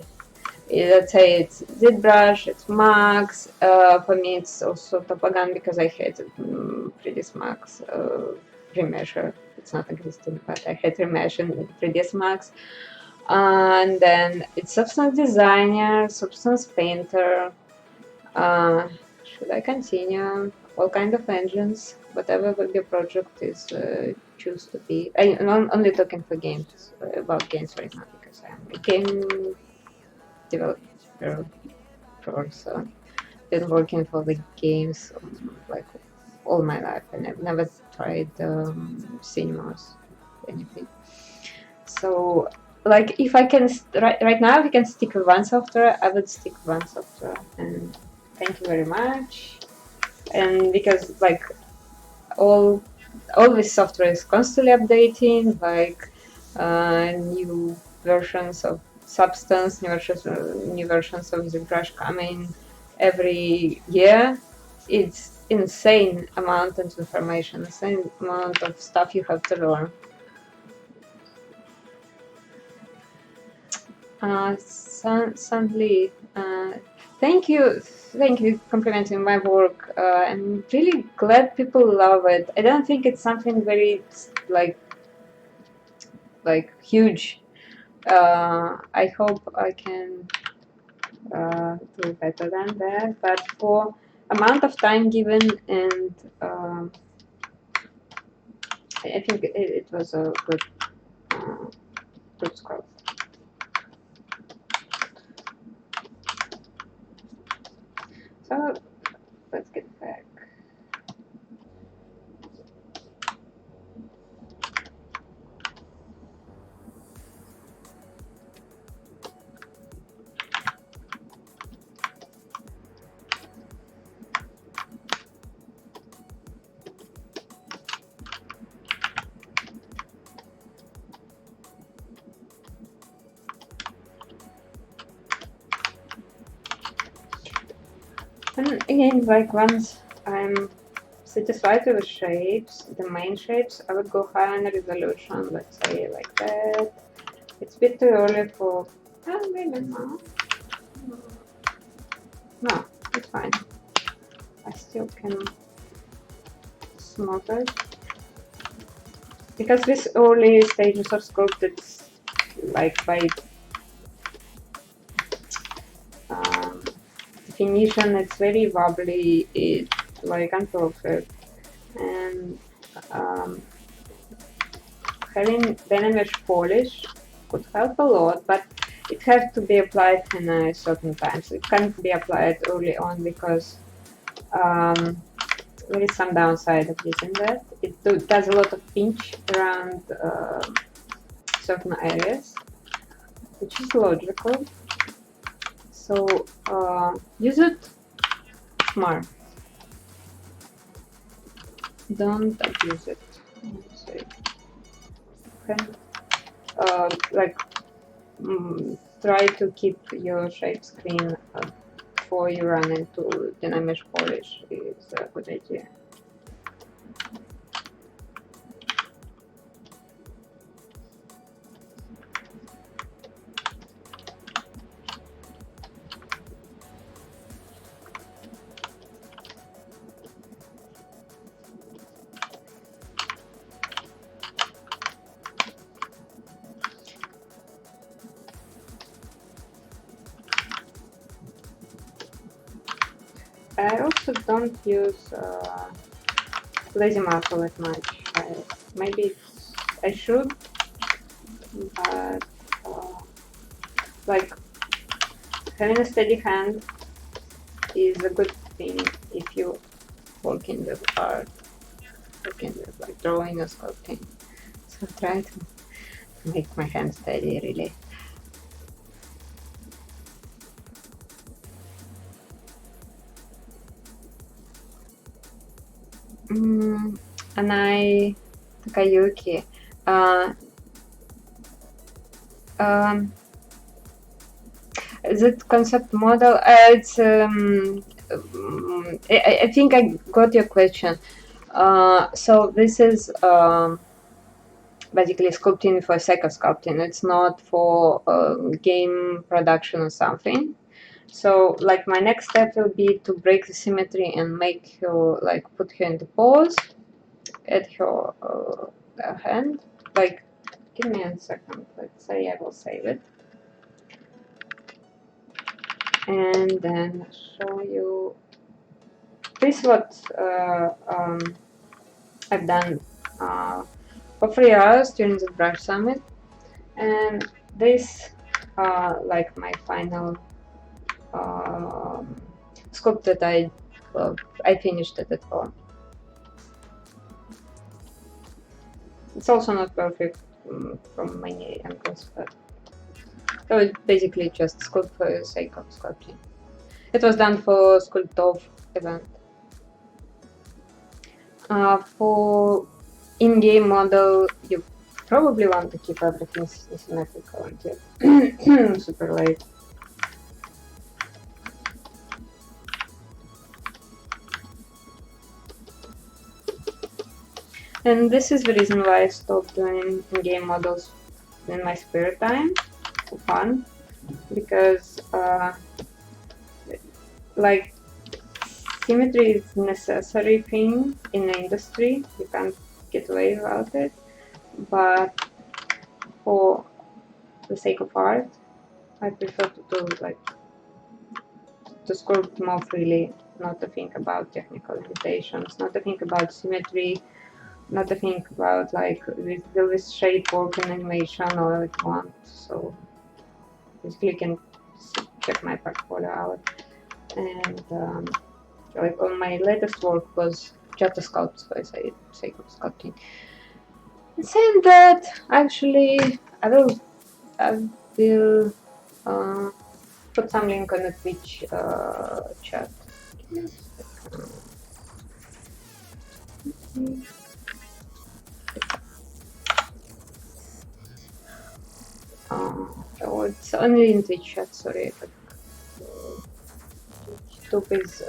Let's say it's ZBrush, it's Max. For me, it's also Topagan because I hate 3ds Max remeasure. It's not existing, but I hate remeasure in 3ds Max. And then it's Substance Designer, Substance Painter. Should I continue? All kind of engines, whatever your project is choose to be. I'm only talking for games, about games right now, because I'm a game developer so been working for the games like all my life, and I've never tried cinemas, anything. So like if I can right now, if I can stick with one software, I would stick with one software. And thank you very much. And because like all this software is constantly updating, like new versions of Substance, new versions of ZBrush coming every year. It's insane amount of information, insane amount of stuff you have to learn. Sandly, thank you complimenting my work. I'm really glad people love it. I don't think it's something very like huge. I hope I can do better than that, but for amount of time given, and I think it was a good score. So let's get back. And again, like once I'm satisfied with the shapes, the main shapes, I would go higher in resolution, let's say like that. It's a bit too early for... maybe not. No, it's fine. I still can smoke it. Because these early stages of sculpted, like by definition, it's very wobbly, it's like imperfect. and having mesh polish could help a lot, but it has to be applied in a certain time. So it can't be applied early on because there is some downside of using that. It does a lot of pinch around certain areas, which is logical. So use it smart. Don't abuse it. Like try to keep your shapes clean before you run into the mesh polish is a good idea. I also don't use lazy marker that much. Maybe I should, but like having a steady hand is a good thing if you working with art, working with like drawing or sculpting. So try to make my hand steady, really. Anai Takayuki. That concept model, it's I think I got your question. So this is basically sculpting for sake of sculpting. It's not for game production or something. So like my next step will be to break the symmetry and make her like put her into pose at her hand. Like give me a second. Let's say I will save it. And then show you this is what I've done for 3 hours during the brush summit, and this like my final sculpt that I finished it at home. It's also not perfect from many angles, but so it's basically just sculpt for the sake of sculpting. It was done for Sculptov event. For in-game model, you probably want to keep everything symmetrical until super late. And this is the reason why I stopped doing in-game models in my spare time for fun, because like symmetry is a necessary thing in the industry. You can't get away without it. But for the sake of art, I prefer to do like to sculpt more freely, not to think about technical limitations, not to think about symmetry, not to think about like will this shape work in animation or it won't. So basically you can check my portfolio out. And like on my latest work was just a sculpt for the sake of sculpting. And saying that, actually I will put some link on the Twitch chat. Oh, it's only in Twitch chat, sorry. But, YouTube is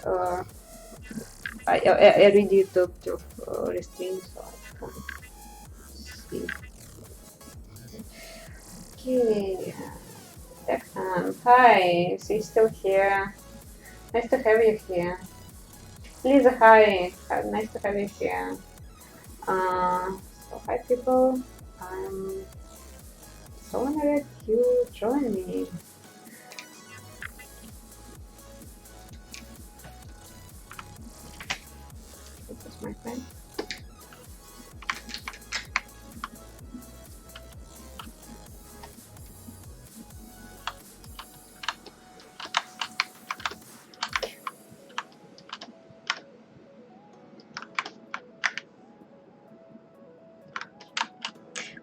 I read YouTube to restream, so I can't see. Okay, Declan, hi, so you're still here. Nice to have you here. Lisa, hi, nice to have you here. So hi people, I'm so honored you join me. This is my friend.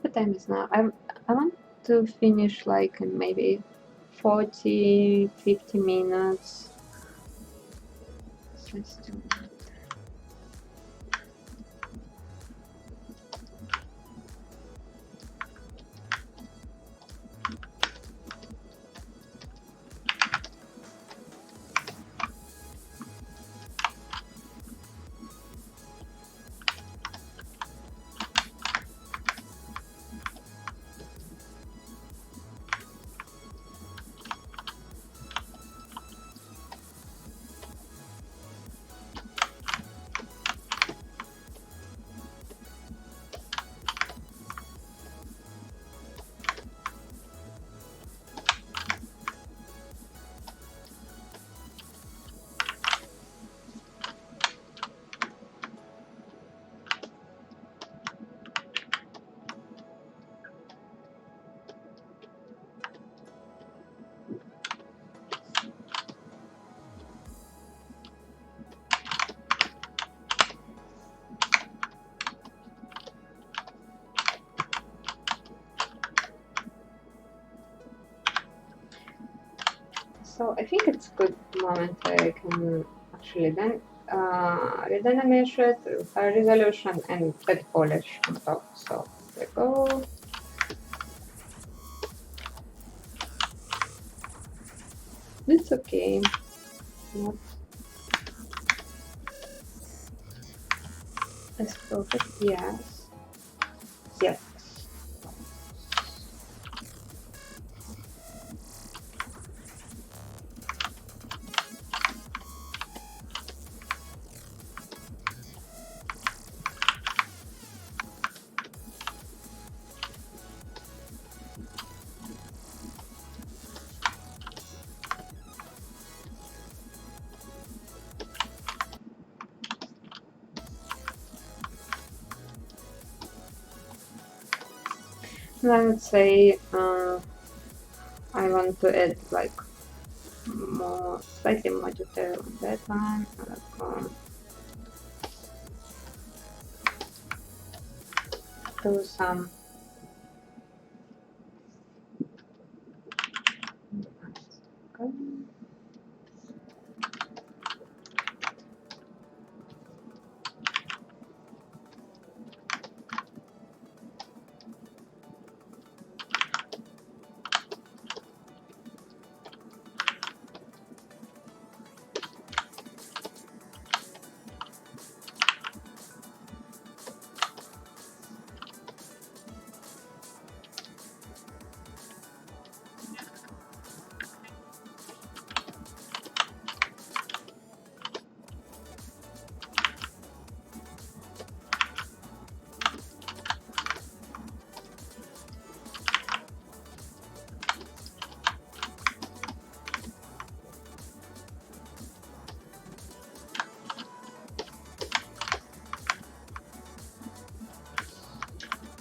the time is now? I want to finish like in maybe 40-50 minutes. Let's do that. So I think it's a good moment where I can actually then redynamize it with high resolution and put polish on top. So there we go. It's okay. Not as perfect, yes. Yes. And I would say I want to add like slightly more detail on that one. Like, do some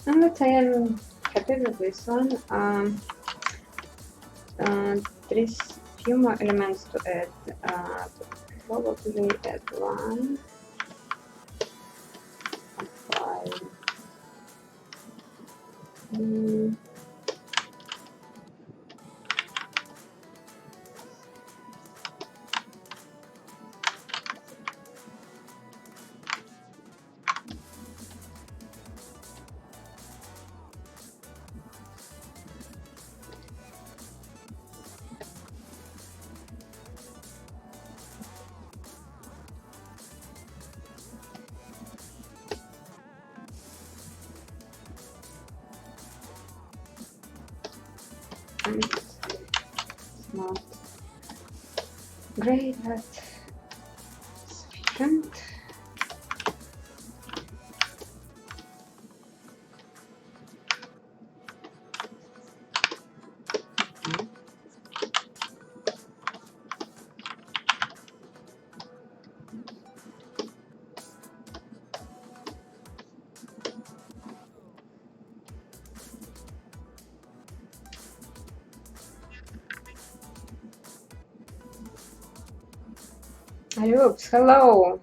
and let's say I'm happy with this one. There is few more elements to add. Probably add one. Five. It's not great, but sufficient. Oops, hello.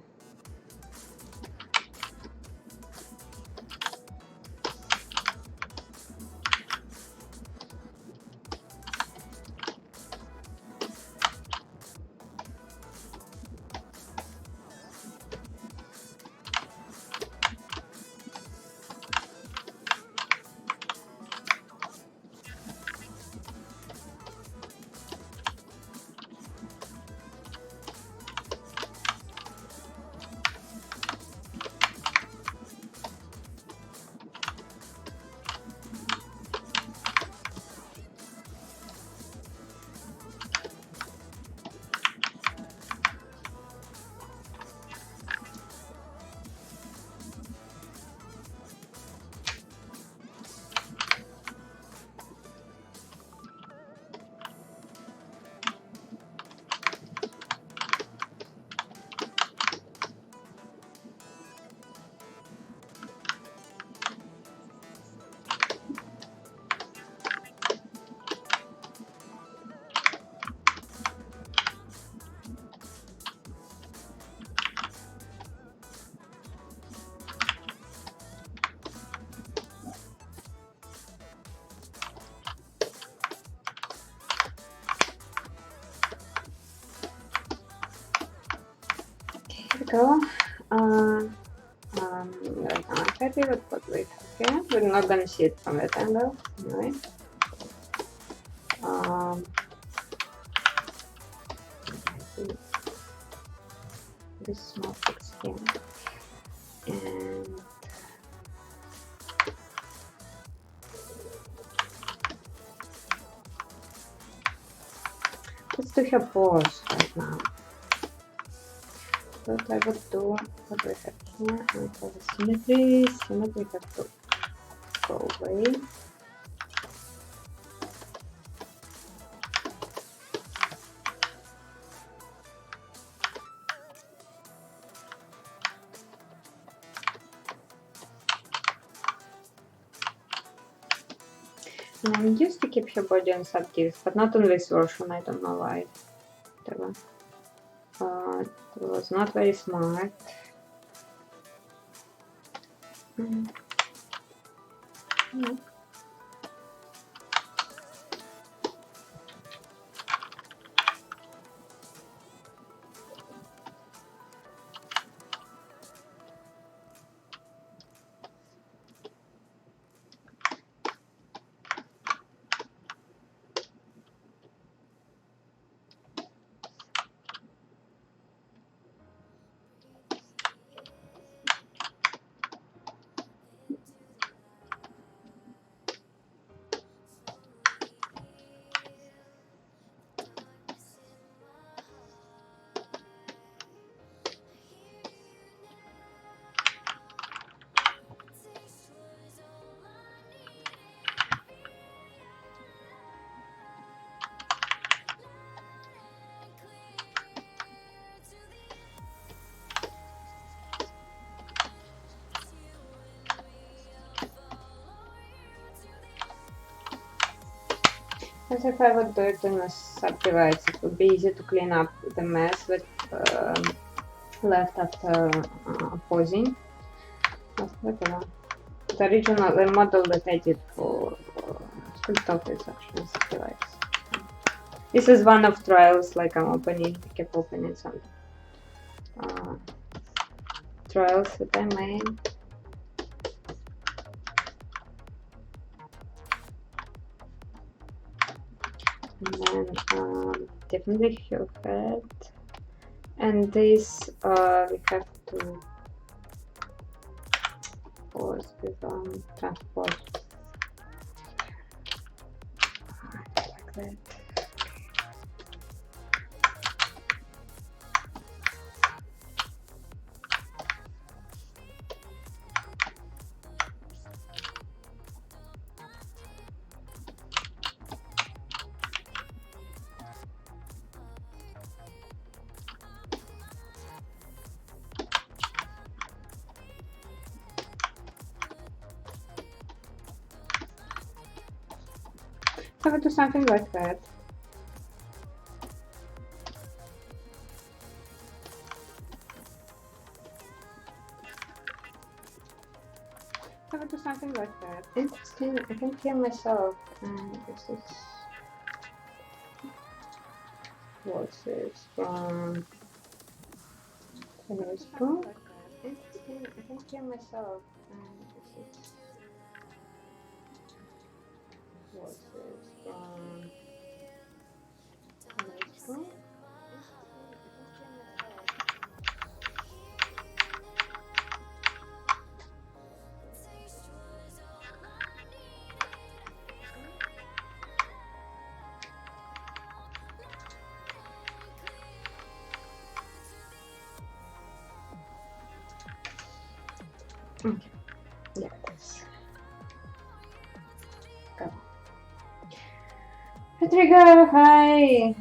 There we go. Right now I'm happy with what we have here. We're not gonna see it from that angle, anyway. This small fix here, and let's do her pose right now. What I would do, what we have here, we have a symmetry, symmetry have to go away. And I used to keep her body on subtilt, but not on this version, I don't know why. It was not very smart. No. As if I would do it in a sub-device, it would be easy to clean up the mess that left after posing. But whatever. The original model that I did for Sculptor is actually a sub-device. This is one of trials, like I'm opening, I kept opening some trials that I made. And then definitely her head, and this we have to pose with transpose like that. I would do something like that. I would do something like that. Interesting. I can hear myself. And this is voices from ZBrush. Interesting. I can hear myself. And this is voices from ZBrush. Okay, yeah, this. Go. Rodrigo, hi.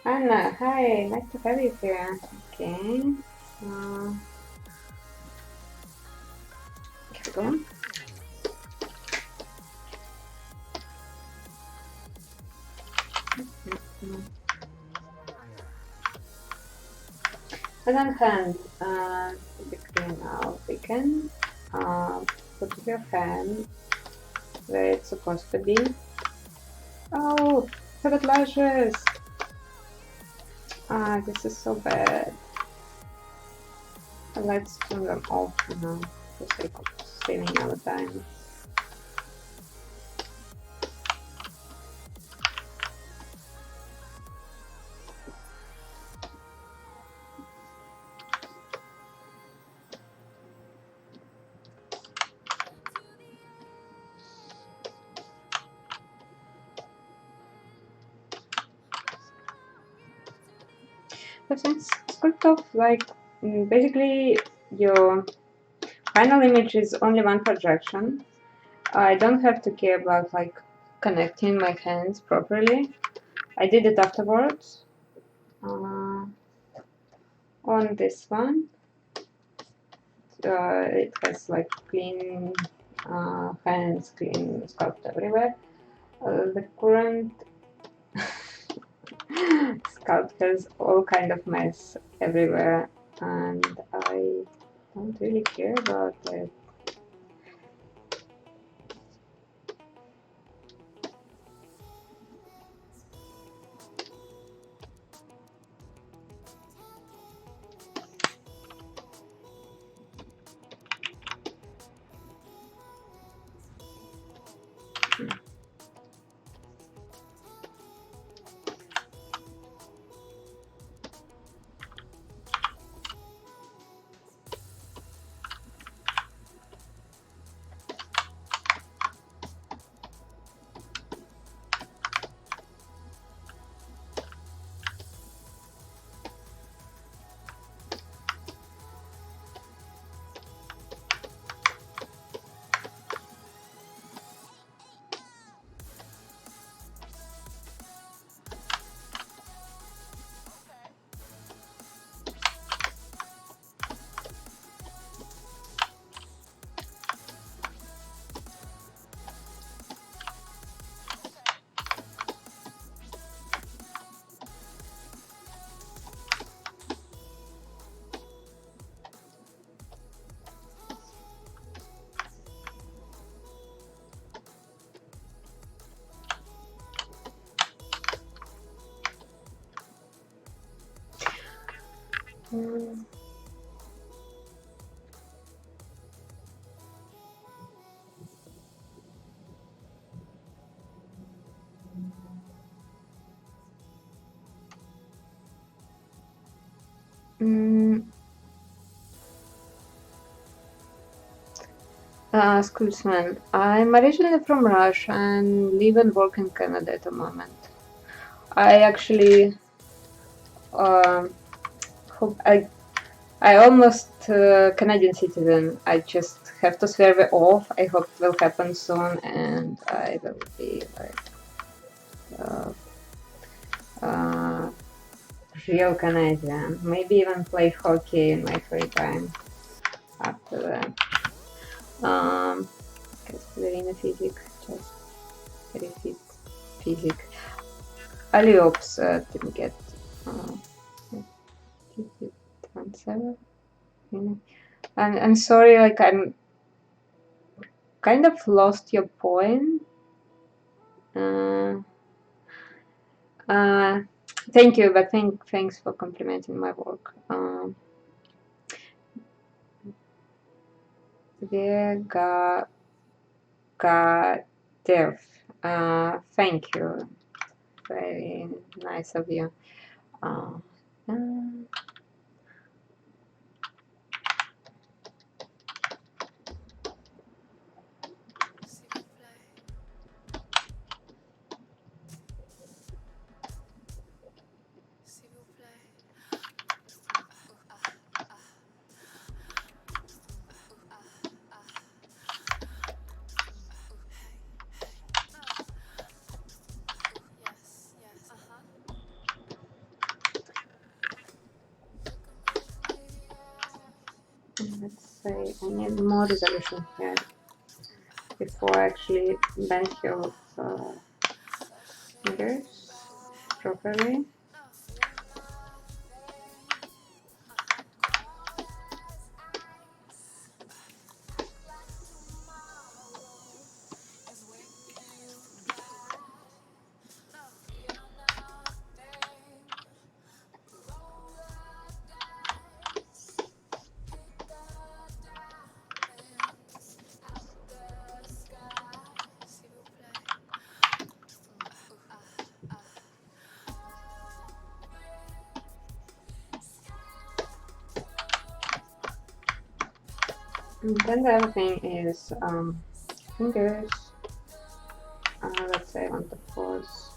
Anna, hi. Nice to have you here. Okay. Here we go. Second hand, to be clean now, we can put your hand where it's supposed to be. Oh, pivot lashes! Ah, this is so bad. Let's turn them off now for the sake of saving our time. But since sort of like basically your final image is only one projection, I don't have to care about like connecting my hands properly. I did it afterwards on this one. It has like clean hands, clean sculpt everywhere. The current sculpt has all kind of mess everywhere, and I don't really care about it. Mm. Mm. Skulsman. I'm originally from Russia and live and work in Canada at the moment. I actually hope I almost Canadian citizen. I just have to swear it off. I hope it will happen soon, and I will be like uh, uh, real Canadian. Maybe even play hockey in my free time after that. Ballerina physics, just repeat physics. Alley-oops didn't get. Uh, 17. I'm sorry, like I'm kind of lost your point. Uh, uh, Thank you, but thanks for complimenting my work. Vega Dev. Thank you. Very nice of you. Uh, uh, let's say I need more resolution here before I actually bend your fingers properly. And then the other thing is fingers. Let's say on the pause.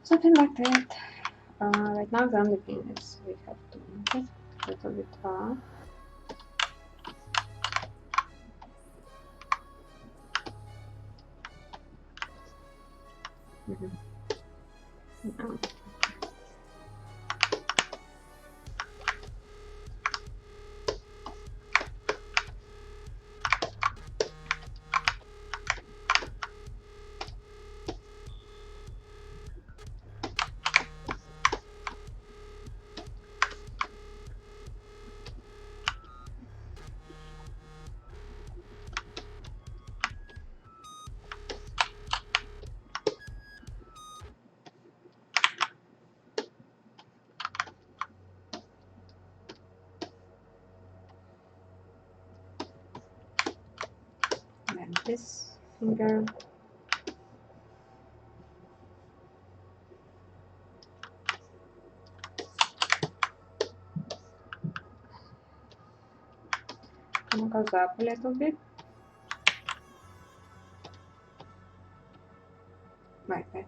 Something like that. Right now the only thing is we have to make it a little bit up. No. Then this finger. Goes up a little bit. Like that.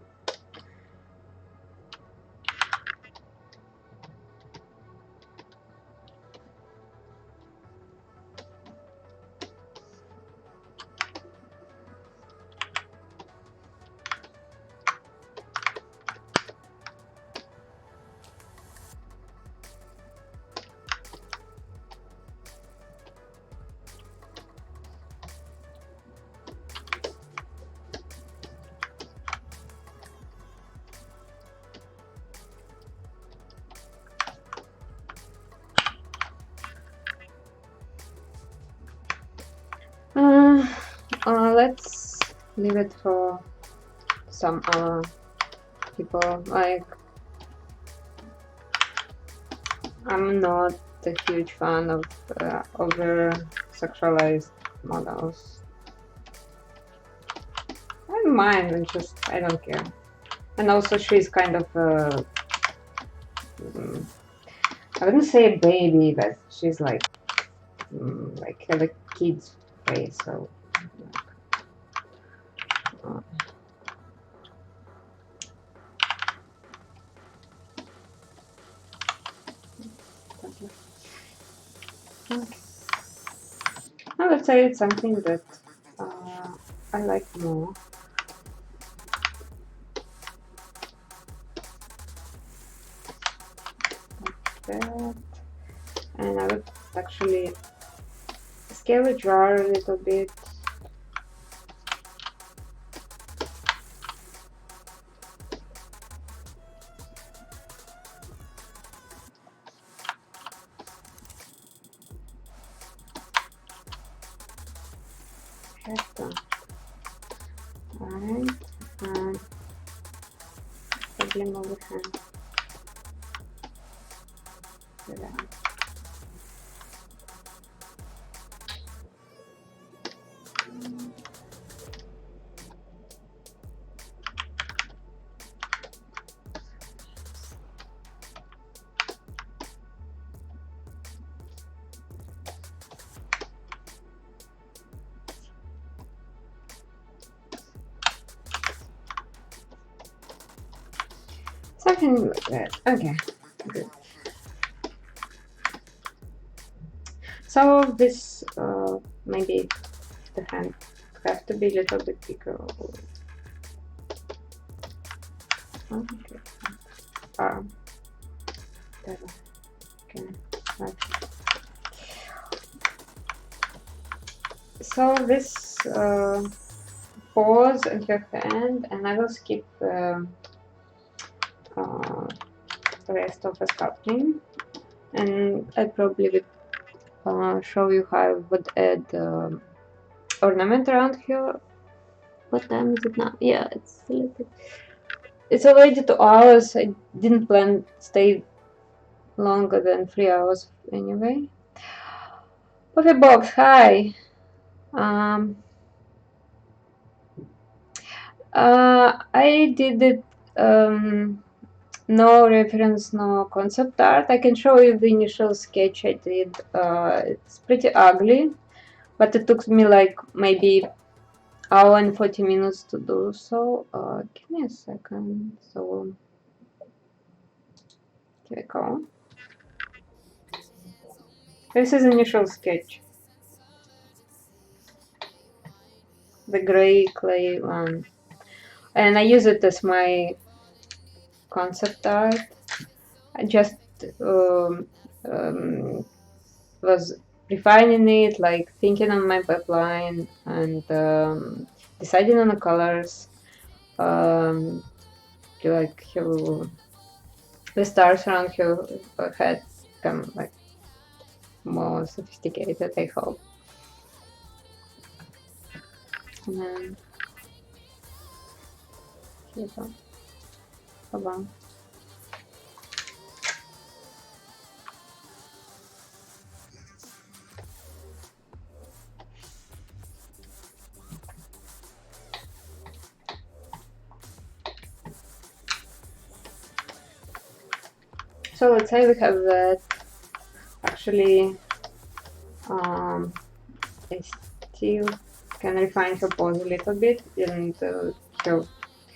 Let's leave it for some people. Like, I'm not a huge fan of over sexualized models. I don't mind, I don't care. And also she's kind of I wouldn't say a baby, but she's like have a kid's face, so okay. Now let's say it's something that I like more. Like that. And I would actually scale the jar a little bit. Alright, and probably move the hand around. can do that. Okay, good. So this maybe the hand have to be a little bit bigger. Okay. Arm. Okay. So this pose in her hand, and I will skip the rest of the sculpting, and I probably will show you how I would add ornament around here. What time is it now? Yeah, it's a little bit. It's already 2 hours. I didn't plan to stay longer than 3 hours anyway. Coffee box, hi. I did it. No reference, no concept art. I can show you the initial sketch I did. It's pretty ugly, but it took me like maybe hour and 40 minutes to do so. Give me a second. So here we go. This is initial sketch. The gray clay one. And I use it as my concept art. I just was refining it, like thinking on my pipeline and deciding on the colors. Like the stars around her head become like more sophisticated, I hope. And then here we go. Hold on. So let's say we have that. Actually, I still can refine her pose a little bit, and her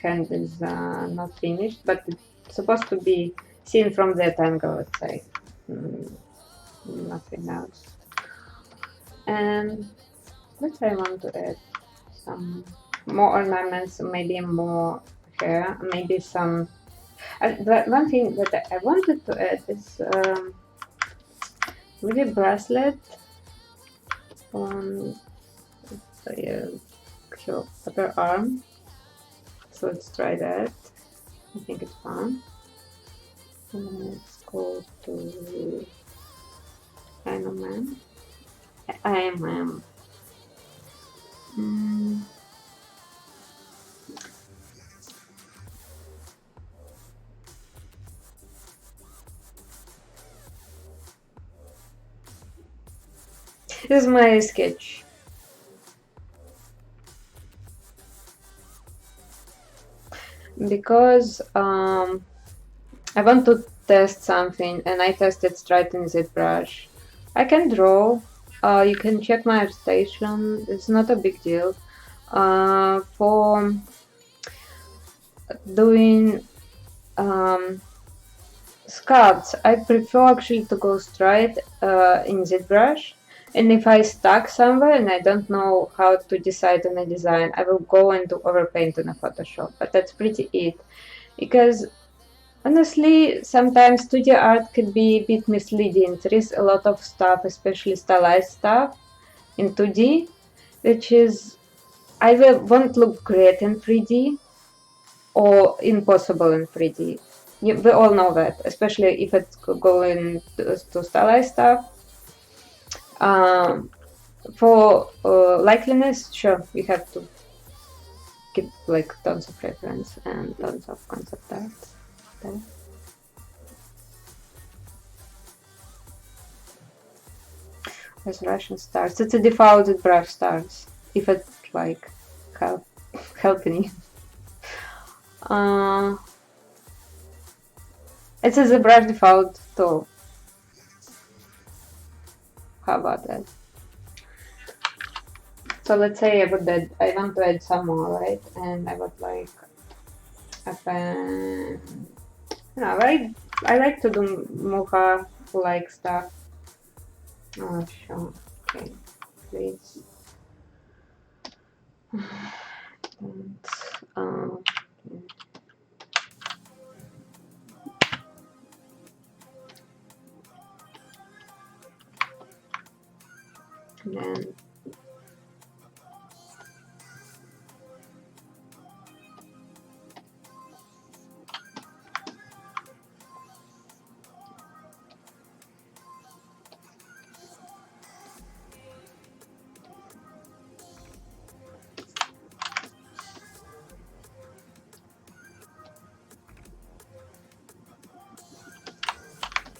hand is not finished, but it's supposed to be seen from that angle, let's say. Nothing else. And let's say I want to add some more ornaments, maybe more hair, maybe some. One thing that I wanted to add is with a bracelet on the upper arm. So let's try that. I think it's fun. And then let's go to Iron Man. Iron Man. This is my sketch. Because I want to test something, and I tested straight in ZBrush. I can draw. You can check my station. It's not a big deal. For doing sculpts, I prefer actually to go straight in ZBrush. And if I stuck somewhere and I don't know how to decide on a design, I will go and do overpaint in a Photoshop. But that's pretty it. Because honestly, sometimes 2D art can be a bit misleading. There is a lot of stuff, especially stylized stuff in 2D, which is either won't look great in 3D or impossible in 3D. We all know that, especially if it's going to stylized stuff. For likeliness, sure, you have to keep like tons of reference and tons of concept art. Okay. There's Russian stars. It's a default ZBrush stars. If it's like helping you. It's a ZBrush default tool. How about that? So let's say I want to add some more, right? And I would like No, I like to do mocha like stuff. Oh, sure. Okay, please. And, then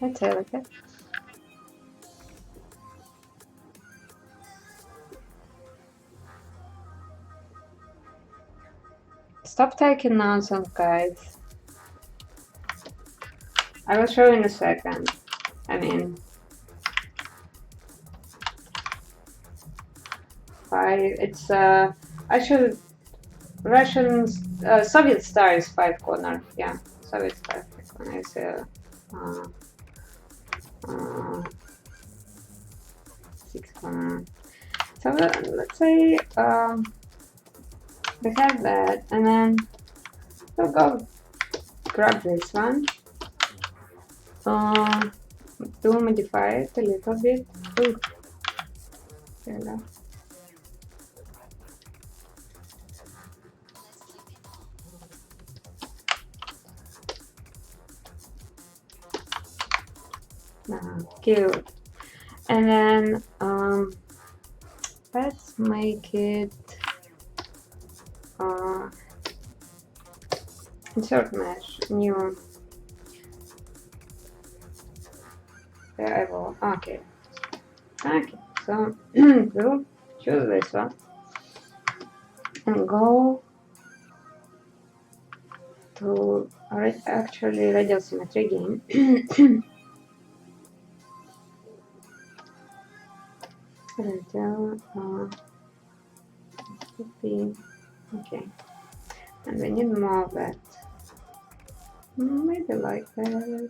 that's it, okay. Stop taking nonsense, guys. I will show in a second. I mean, it's actually Russian Soviet star is 5 corner. Yeah, Soviet star 5 corner is uh, 6 corner. So let's say we have that, and then we'll go grab this one. To modify it a little bit. Ooh. There we go. Cute. And then let's make it insert mesh, new. There I will. Okay. Okay. So we'll choose this one and go to actually radial symmetry again. Radial okay, and we need more of that. Maybe like that.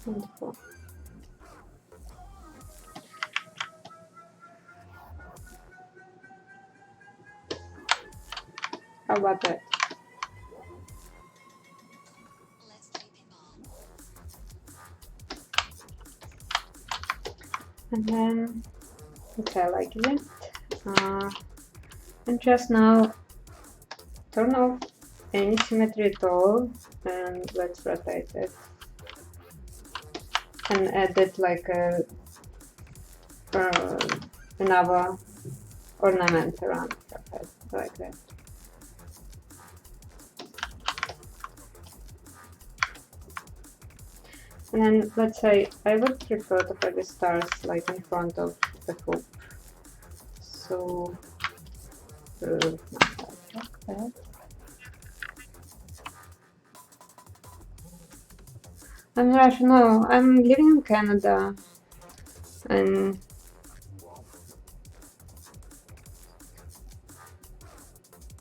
24. How about that? And then okay, I like it. And just now turn off any symmetry at all, and let's rotate it and add it like another ornament around it, like that. And then let's say I would prefer to have the stars like in front of the hoop. So like that. I'm Russian. No, I'm living in Canada, and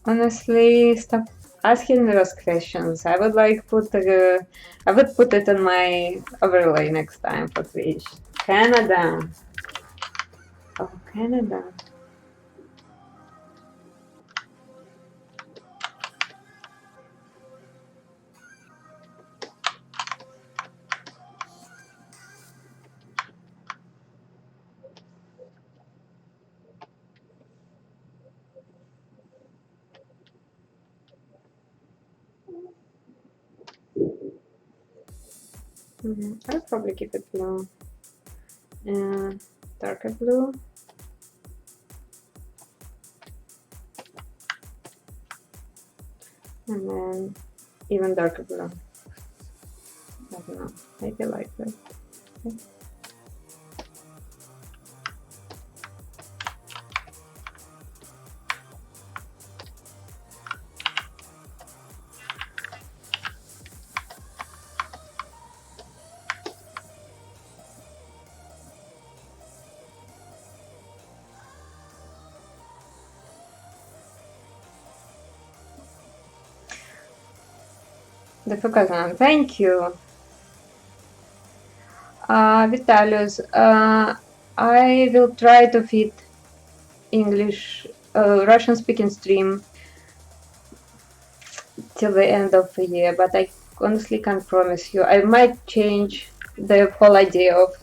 honestly, stop asking me those questions. I would like I would put it on my overlay next time for Twitch. Canada. Oh, Canada. I'll probably keep it blue. Darker blue. And then even darker blue. I don't know, maybe like that. Okay. The focus on. Thank you. Vitalius, I will try to fit English, Russian speaking stream till the end of the year, but I honestly can't promise you. I might change the whole idea of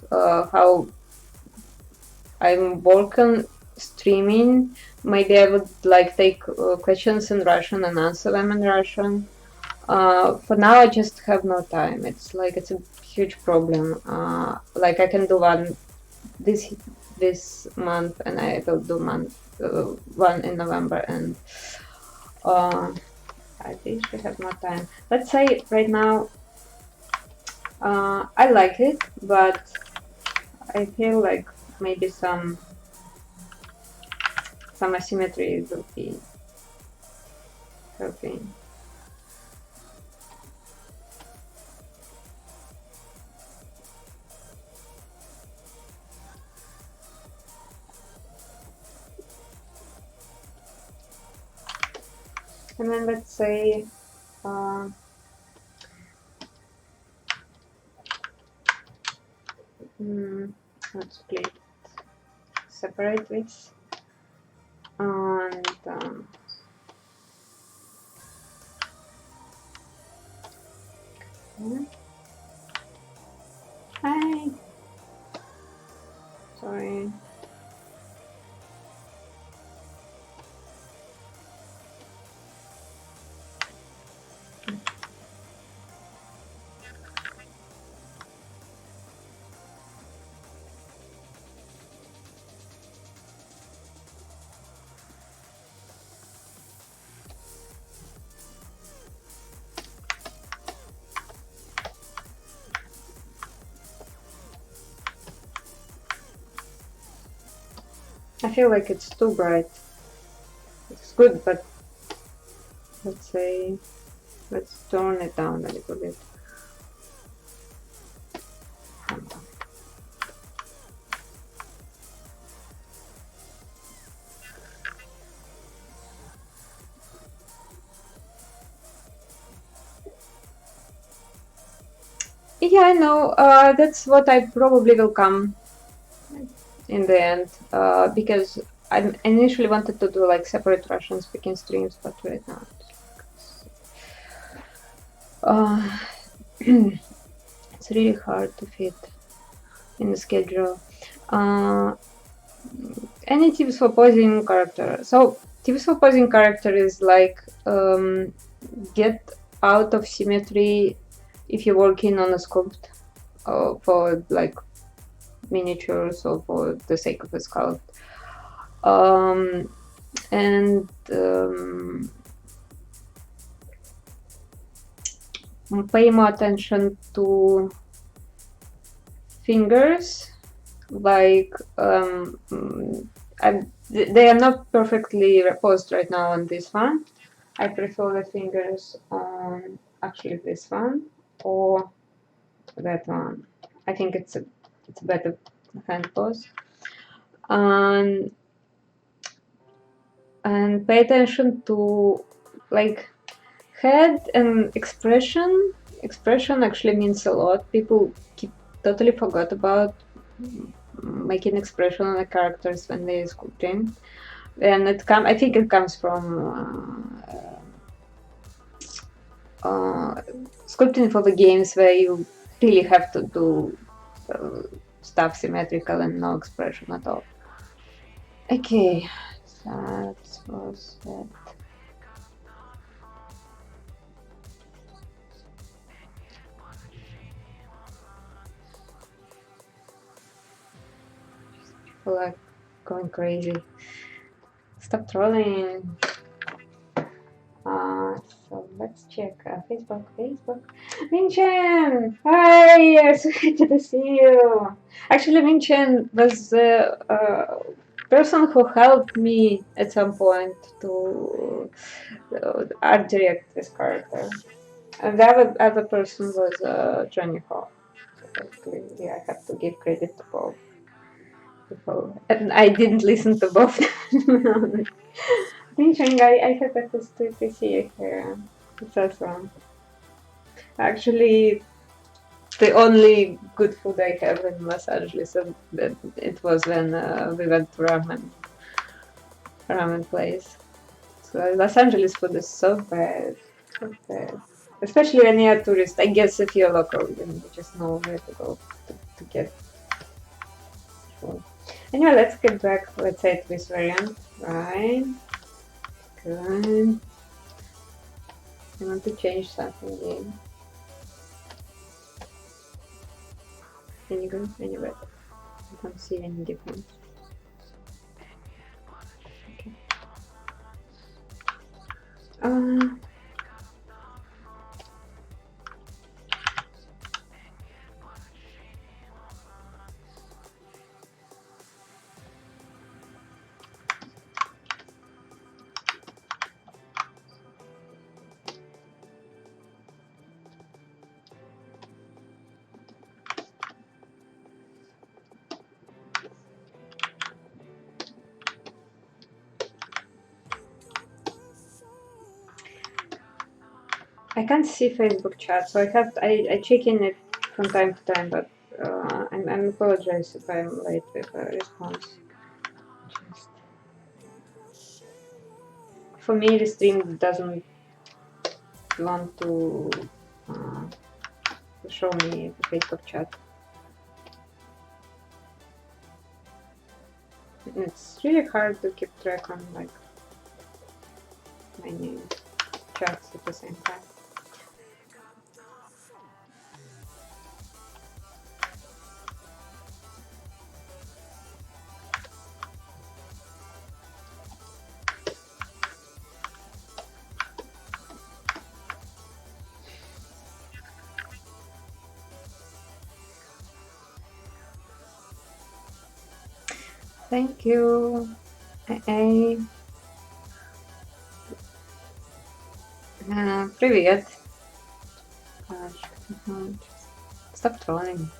how I'm working streaming. Maybe I would like take questions in Russian and answer them in Russian. For now, I just have no time. It's like it's a huge problem. Like I can do one this month, and I will do one in November, and I think we have more time. Let's say right now, I like it, but I feel like maybe some asymmetry will be helping. And then let's say let's split separate this and hi, sorry. I feel like it's too bright. It's good, but let's say let's tone it down a little bit. Yeah, I know. That's what I probably will come in the end, because I initially wanted to do like separate Russian speaking streams, but right now it's really hard to fit in the schedule. Any tips for posing character? So tips for posing character is like get out of symmetry if you're working on a sculpt for like miniatures or for the sake of a sculpt, and pay more attention to fingers. Like they are not perfectly posed right now on this one. I prefer the fingers on actually this one or that one. I think it's a better hand pose. And pay attention to like head and expression. Expression actually means a lot. People totally forgot about making expression on the characters when they're sculpting, and I think it comes from sculpting for the games where you really have to do stuff symmetrical and no expression at all. Okay, so that was that. People are going crazy. Stop trolling. So let's check Facebook. Minchen! Hi! So happy to see you. Actually, Minchen was the person who helped me at some point to art direct this character. And the other person was Johnny Hall. So yeah, I have to give credit to both people. And I didn't listen to both. Minchen, I happy to see you here. It's awesome. Actually, the only good food I have in Los Angeles, and it was when we went to ramen place. So Los Angeles food is so bad, so bad. Especially when you're a tourist. I guess if you're local, then you just know where to go to get food. Anyway, let's get back. Let's say to this variant, right? Good. I want to change something again. Any good? Any better? I don't see any difference. Okay. I can't see Facebook chat, so I check in it from time to time, but I'm apologize if I'm late with a response. Just for me, the stream doesn't want to show me the Facebook chat. It's really hard to keep track on like many chats at the same time. Thank you. Привет. Stop trolling.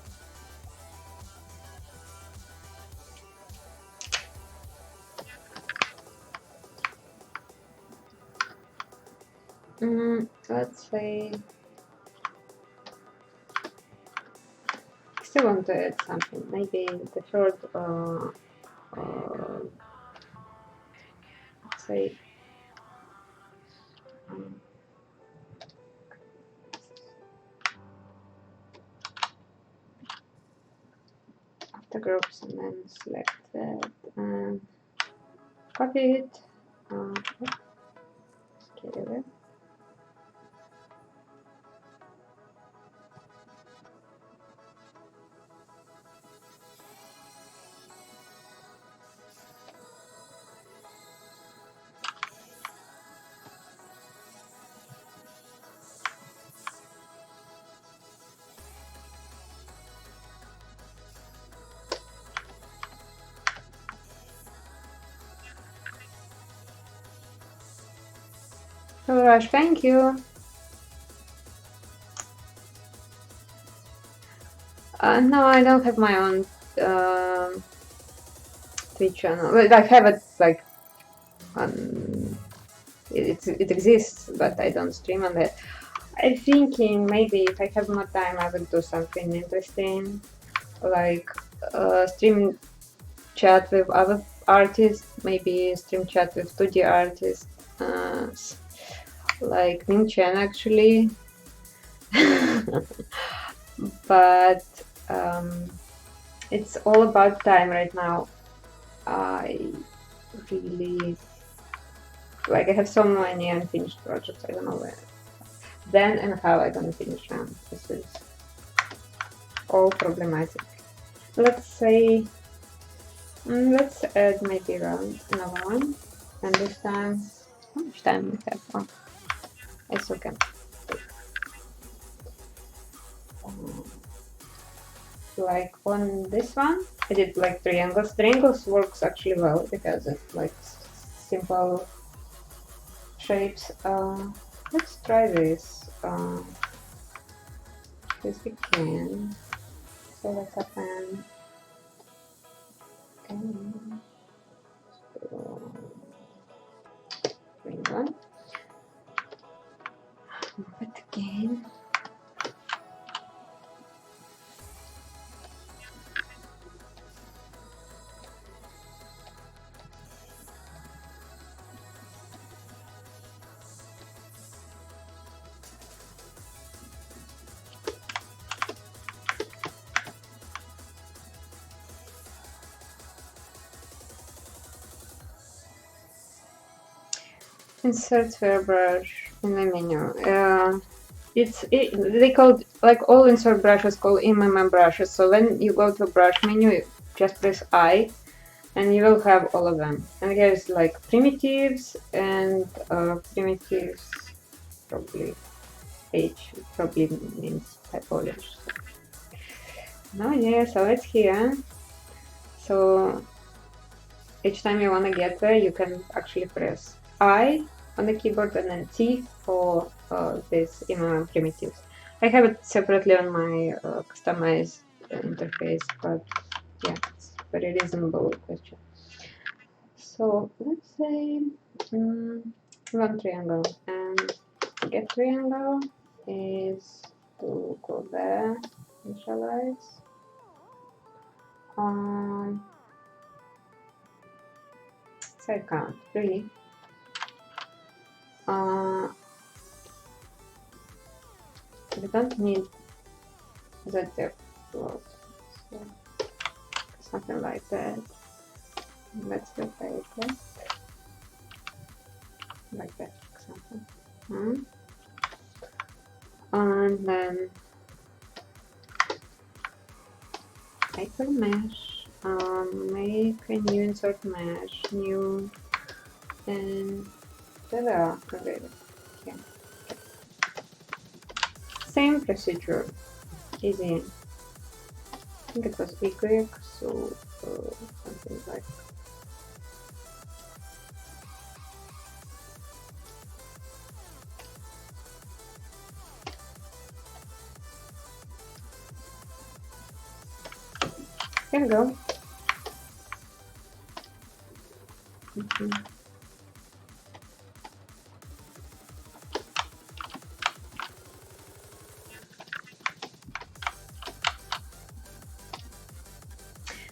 Let's say I still want to add something. Maybe the third let's say after groups and then select that and copy it. Get rid of it. ZBrush, thank you. No, I don't have my own Twitch channel. Well, I have it like it exists, but I don't stream on it. I'm thinking maybe if I have more time, I will do something interesting, like stream chat with other artists, maybe stream chat with 2D artists, like Ning Chen actually. But it's all about time right now. I really like I have so many unfinished projects. I don't know when and how I'm gonna finish them. This is all problematic. Let's say let's add maybe around another one, and this time how much time we have? Oh, it's okay. Like on this one, I did like triangles. Triangles works actually well because it's like simple shapes. Let's try this. This we can. So let's happen. Bring one. Move it again. Insert ZBrush in the menu. They called, like all insert brushes called MMM brushes. So when you go to brush menu, you just press I, and you will have all of them. And here's like primitives and primitives, probably H probably means typology. No, yeah, so it's here. So each time you want to get there, you can actually press I on the keyboard and then T for this MMM primitives. I have it separately on my customized interface, but yeah, it's very reasonable question. So let's say one triangle, and get triangle is to go there, initialize. So I count 3. We don't need the depth float, so something like that. Let's rotate it like that, for example. And then hyper mesh, make a new insert mesh, new, and ta-da, okay. Same procedure, easy. I think it was Y, so something like. Here we go.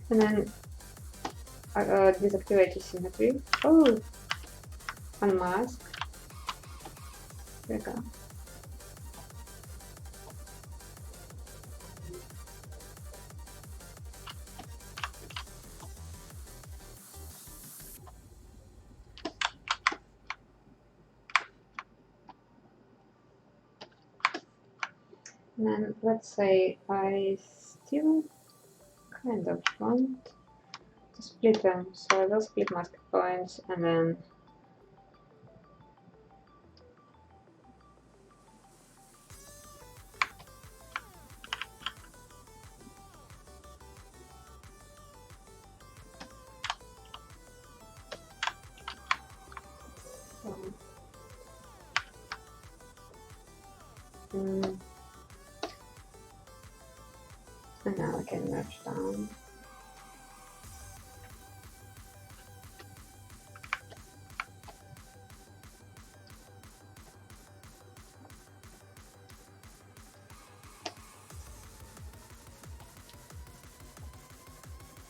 And then deactivate symmetry. Oh, unmask. There we go. And then let's say I still kind of want to split them, so I will split mask points and then and now I can merge down.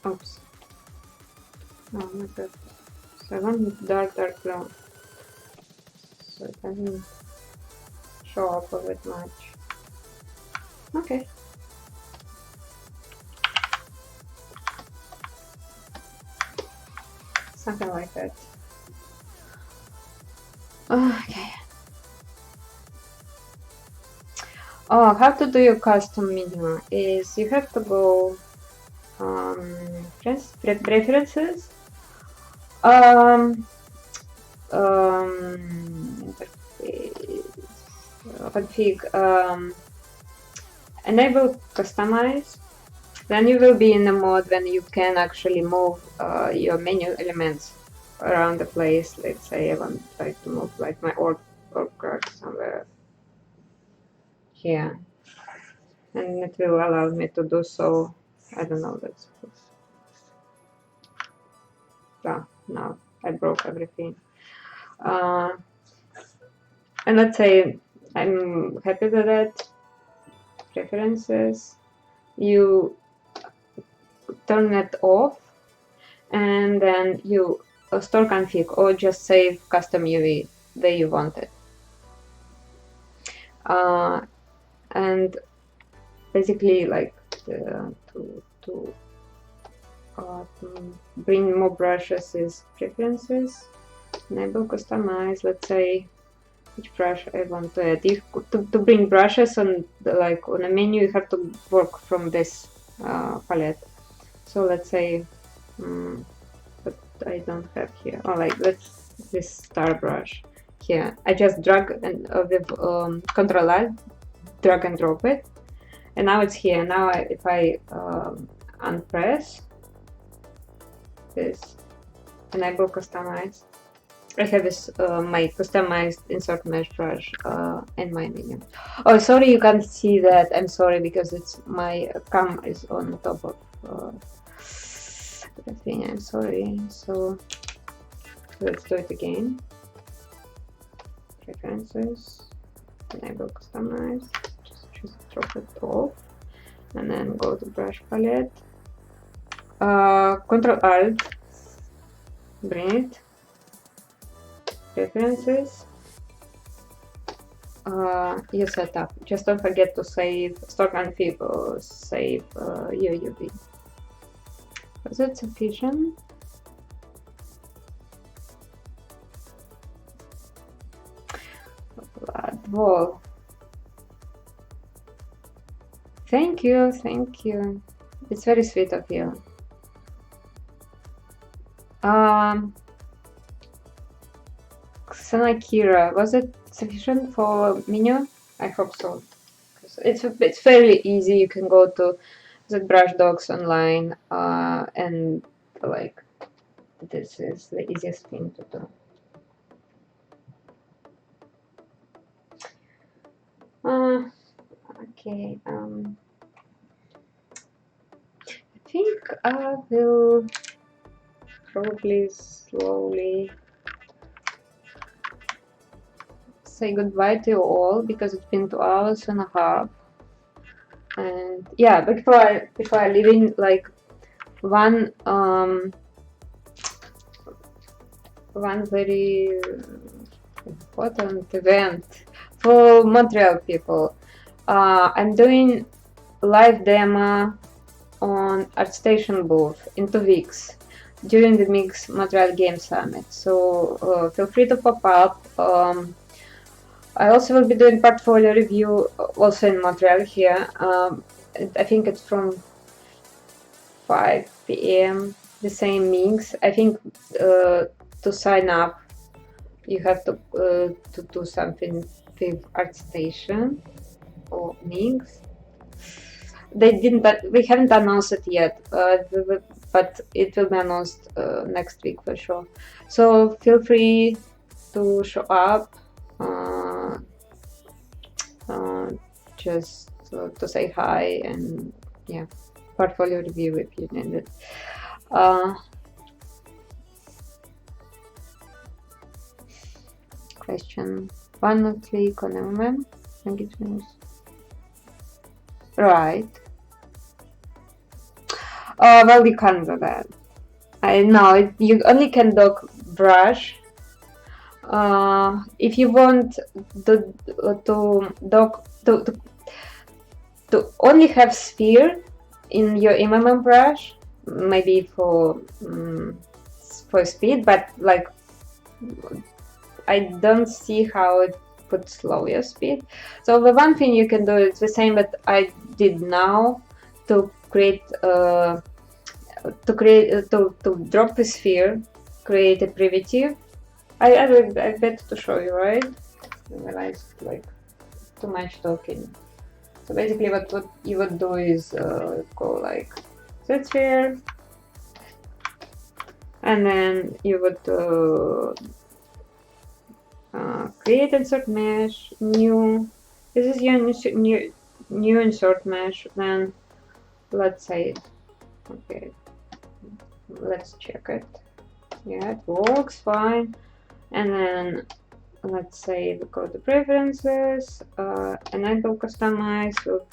Oops. No, not that. So I want dark brown, so it doesn't show up a bit much. Okay. Something like that. Okay. Oh, how to do your custom media is you have to go preferences, config, enable customize. Then you will be in a mode when you can actually move your menu elements around the place. Let's say I want to move like my org card somewhere here, and it will allow me to do so. I don't know, that's no, I broke everything. And let's say I'm happy with that. Preferences, you turn it off, and then you store config or just save custom UV that you want it. And basically, like to bring more brushes is preferences, enable customize. Let's say which brush I want to add. To bring brushes on on a menu, you have to work from this palette. So let's say, but I don't have here. Oh, this star brush here. I just drag and with Control Alt, drag and drop it, and now it's here. Now if I unpress this, enable customize, I have this my customized insert mesh brush in my menu. Oh, sorry, you can't see that. I'm sorry, because it's my cam is on top of the thing. I'm sorry. So let's do it again. Preferences, enable customize. Just drop it off, and then go to brush palette. Control Alt, bring it. Preferences, your setup. Just don't forget to save stock config or save your UV. Was it sufficient? Wall. Thank you, thank you. It's very sweet of you. Kira, was it sufficient for menu? I hope so. It's fairly easy. You can go to ZBrush docs online, and this is the easiest thing to do. Okay. I think I will probably slowly say goodbye to you all, because it's been 2 hours and a half. And yeah, before I leave in, one very important event for Montreal people. I'm doing live demo on ArtStation booth in 2 weeks during the Mix Montreal Game Summit. So feel free to pop up. I also will be doing portfolio review also in Montreal here. I think it's from 5 p.m. the same Mix. I think to sign up you have to do something with ArtStation or Mix. They didn't, but we haven't announced it yet. But it will be announced next week for sure. So feel free to show up. Just to say hi, and yeah, portfolio review if you need it. Question: one more click on a moment and get finished. Right. Well, you can't do that. I know you only can dock brush. If you want to only have sphere in your MMM brush, maybe for speed, but I don't see how it would slow your speed. So the one thing you can do is the same that I did now to create to drop the sphere, create a primitive. I bet to show you, right? I realized too much talking. So basically what you would do is go set sphere, and then you would create insert mesh, new. This is your new insert mesh. Then let's say, okay, let's check it. Yeah, it works fine. And then let's say we go to preferences, enable customize, we'll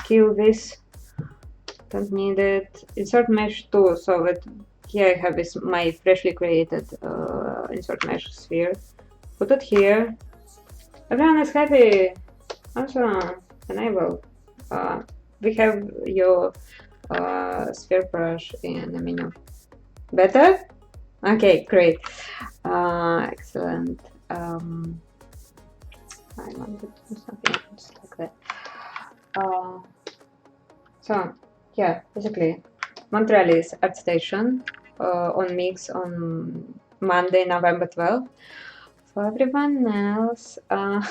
kill this, don't need it, insert mesh 2, so that here I have this my freshly created insert mesh sphere, put it here, everyone is happy, awesome, enable, we have your sphere brush in the menu. Better? Okay, great. Excellent. I wanted to do something just like that. So yeah, basically Montrealis Art Station on Mix on Monday, November 12th. For everyone else, I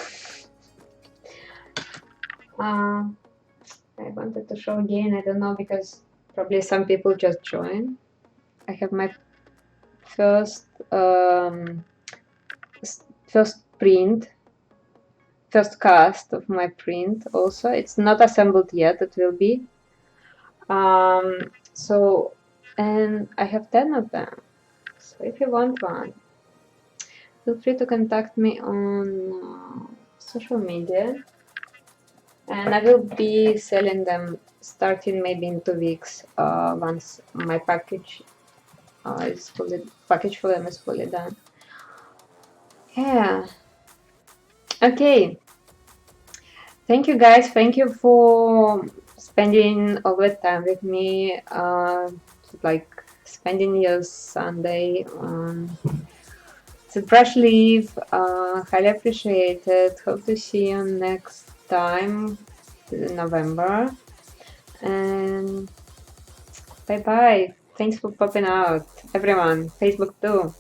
wanted to show again, I don't know, because probably some people just join. I have my first first cast of my print also. It's not assembled yet, it will be. So, and I have 10 of them. So if you want one, feel free to contact me on social media. And I will be selling them starting maybe in 2 weeks once my package package for them is fully done. Yeah. Okay. Thank you guys. Thank you for spending all the time with me. Like spending your Sunday on ZBrushLIVE. Highly appreciated. Hope to see you next time in November. And bye bye. Thanks for popping out, everyone. Facebook too.